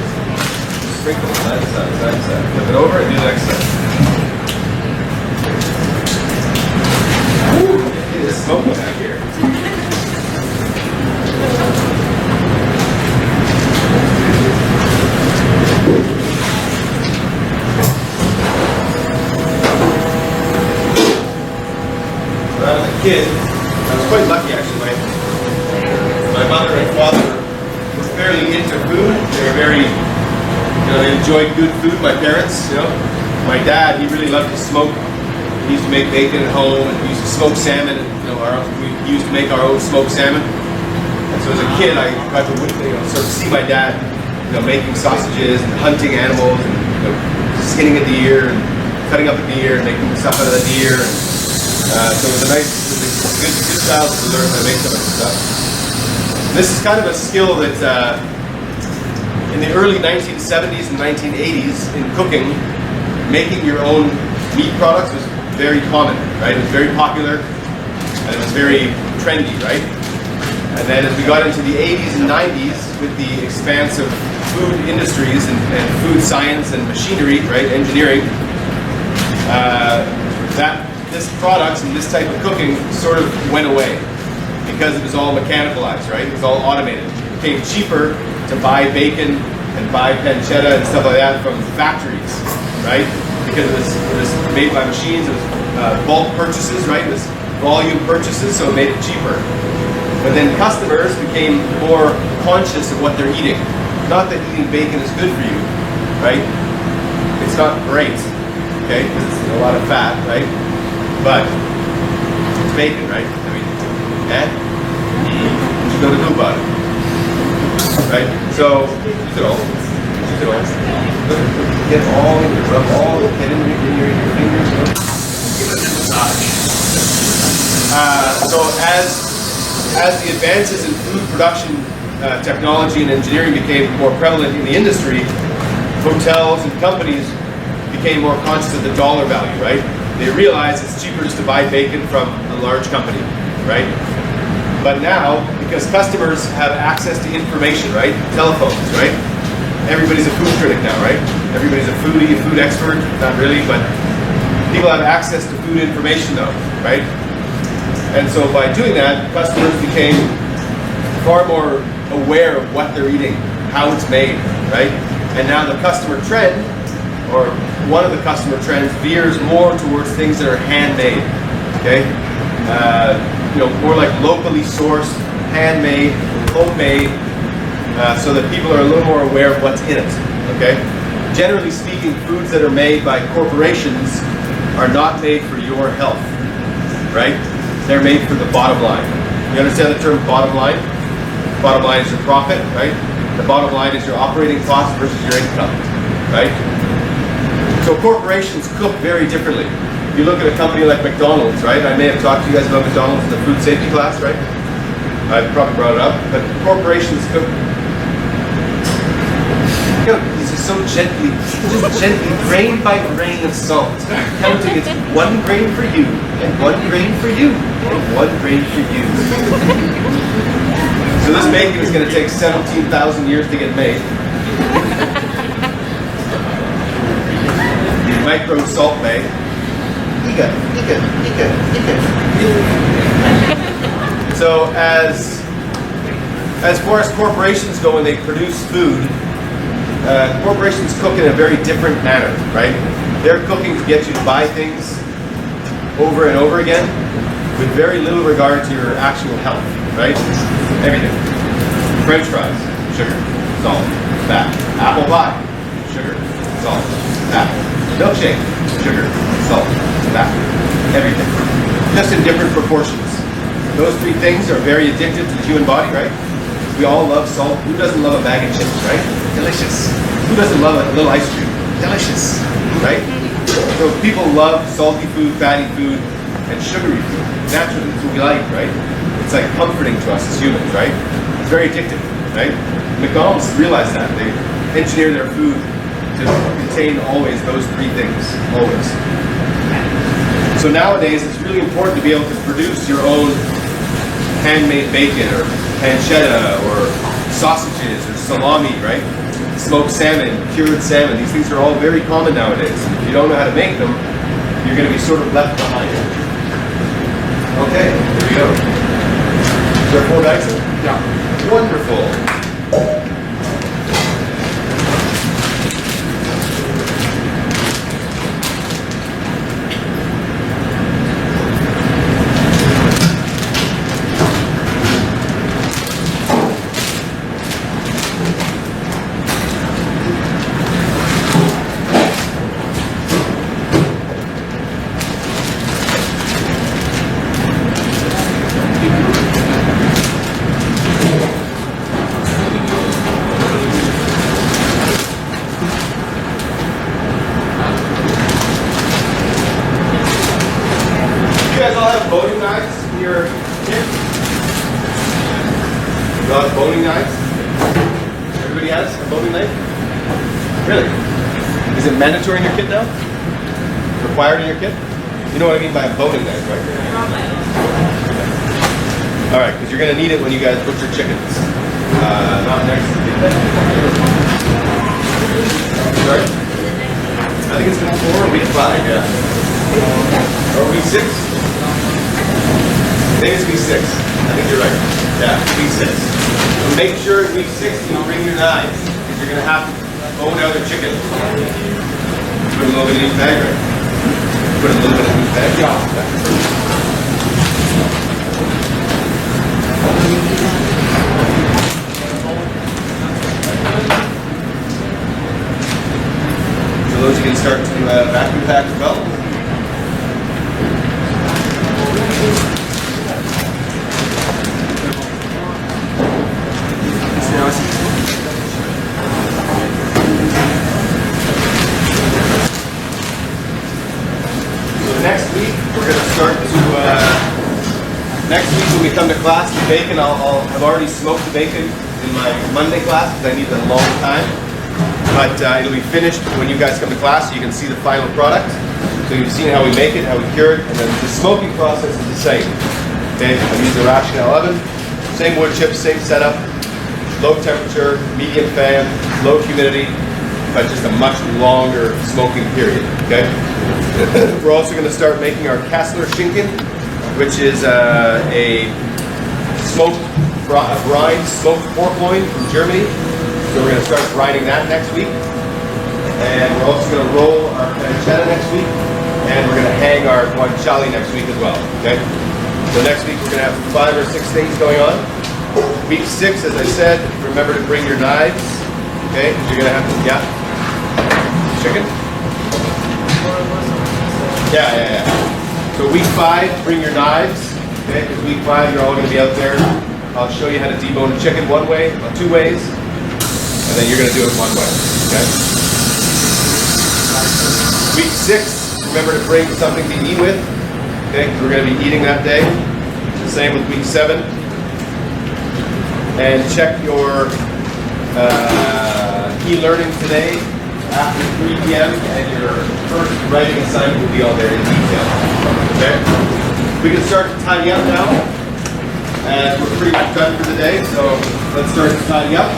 Sprinkle side to side, side to side. Flip it over and do the next side. It is smoking back here. When I was a kid, I was quite lucky actually. My mother and father were fairly into food. They were very, they enjoyed good food, my parents, My dad, he really loved to smoke. He used to make bacon at home, and we used to smoke salmon. We used to make our own smoked salmon. And so as a kid, I got to sort of see my dad, making sausages and hunting animals and skinning a deer and cutting up a deer and making stuff out of the deer. And, so it was a good childhood to learn how to make some of this stuff. And this is kind of a skill that in the early 1970s and 1980s in cooking, making your own meat products was very common, right? It was very popular, and it was very trendy, right? And then as we got into the 80s and 90s with the expanse of food industries and food science and machinery, right, engineering, this products and this type of cooking sort of went away because it was all mechanicalized, right? It was all automated. It became cheaper to buy bacon and buy pancetta and stuff like that from factories, right? Because it was made by machines, it was bulk purchases, right? It was volume purchases, so it made it cheaper. But then customers became more conscious of what they're eating. Not that eating bacon is good for you, right? It's not great, okay? Because it's a lot of fat, right? But it's bacon, right? I mean, what you gonna do about it, right? So use it all. Use it all. Get all, rub all, get in your fingers. Give it a massage. So as the advances in food production technology and engineering became more prevalent in the industry, hotels and companies became more conscious of the dollar value, right? They realized it's cheaper just to buy bacon from a large company, right? But now, because customers have access to information, right? Telephones, right? Everybody's a food critic now, right? Everybody's a foodie, a food expert. Not really, but people have access to food information though, right? And so by doing that, customers became far more aware of what they're eating, how it's made, right? And now the customer trend, or one of the customer trends, veers more towards things that are handmade, okay? More like locally sourced, handmade, homemade, so that people are a little more aware of what's in it, okay? generally speaking, foods that are made by corporations are not made for your health, right? They're made for the bottom line. You understand the term bottom line? Bottom line is your profit, right? The bottom line is your operating cost versus your income, right? So corporations cook very differently. You look at a company like McDonald's, right? I may have talked to you guys about McDonald's in the food safety class, right? I probably brought it up, but corporations cook. You know, these are so gently, just gently, grain by grain of salt, counting it's 1 grain for you, and 1 grain for you, and 1 grain for you. So this bacon is going to take 17,000 years to get made. Micro salt bay. So as far as corporations go when they produce food, corporations cook in a very different manner, right? They're cooking to get you to buy things over and over again with very little regard to your actual health, right? Everything. French fries, sugar, salt, fat. Apple pie, sugar, salt, fat. Milkshake, sugar, salt, fat. Everything. Just in different proportions. Those 3 things are very addictive to the human body, right? We all love salt. Who doesn't love a bag of chips, right? Delicious. Who doesn't love a little ice cream? Delicious, right? So people love salty food, fatty food, and sugary food. Naturally, it's what we like, right? It's like comforting to us as humans, right? It's very addictive, right? McDonald's realized that. They engineer their food to contain always those 3 things, always. So nowadays, it's really important to be able to produce your own handmade bacon or pancetta or sausages or salami, right? Smoked salmon, cured salmon. These things are all very common nowadays. If you don't know how to make them, you're going to be sort of left behind. Okay, here we go. Is there 4 bags? Yeah. Wonderful. You guys all have boning knives in your kit? You all have boning knives? Everybody has a boning knife? Really? Is it mandatory in your kit now? Required in your kit? You know what I mean by a boning knife, right? Alright, because you're going to need it when you guys butcher chickens. Not next to the kit. Sorry? I think it's week 4 or week 5, yeah. Or week 6? I think it's week 6. I think you're right. Yeah, week 6. So make sure in week 6 you bring your knives, because you're going to have to bone out a chicken. Put a little bit in each bag, right? Put a little bit in each bag. So those you can start to vacuum pack as well. Next week, we're going to start to, next week when we come to class, the bacon, I've already smoked the bacon in my Monday class because I need a long time. But it'll be finished when you guys come to class so you can see the final product. So you've seen how we make it, how we cure it, and then the smoking process is the same. Okay, I use a Rational oven, same wood chips, same setup, low temperature, medium fan, low humidity, but just a much longer smoking period, okay? We're also going to start making our Kassler Schinken, which is a smoked brine smoked pork loin from Germany. So we're going to start brining that next week. And we're also going to roll our pancetta next week. And we're going to hang our guanciale next week as well, okay? So next week we're going to have 5 or 6 things going on. Week 6, as I said, remember to bring your knives, okay? You're going to have to, yeah. chicken? Yeah. So week 5, bring your knives. Okay, because week 5 you're all going to be out there. I'll show you how to debone a chicken one way, 2 ways, and then you're going to do it one way. Okay. Week 6, remember to bring something to eat with. Okay, because we're going to be eating that day. The same with week 7. And check your e-learning today after 3 p.m. and your first writing assignment will be all there in detail. Okay? We can start to tidy up now. And we're pretty much done for the day, so let's start to tidy up.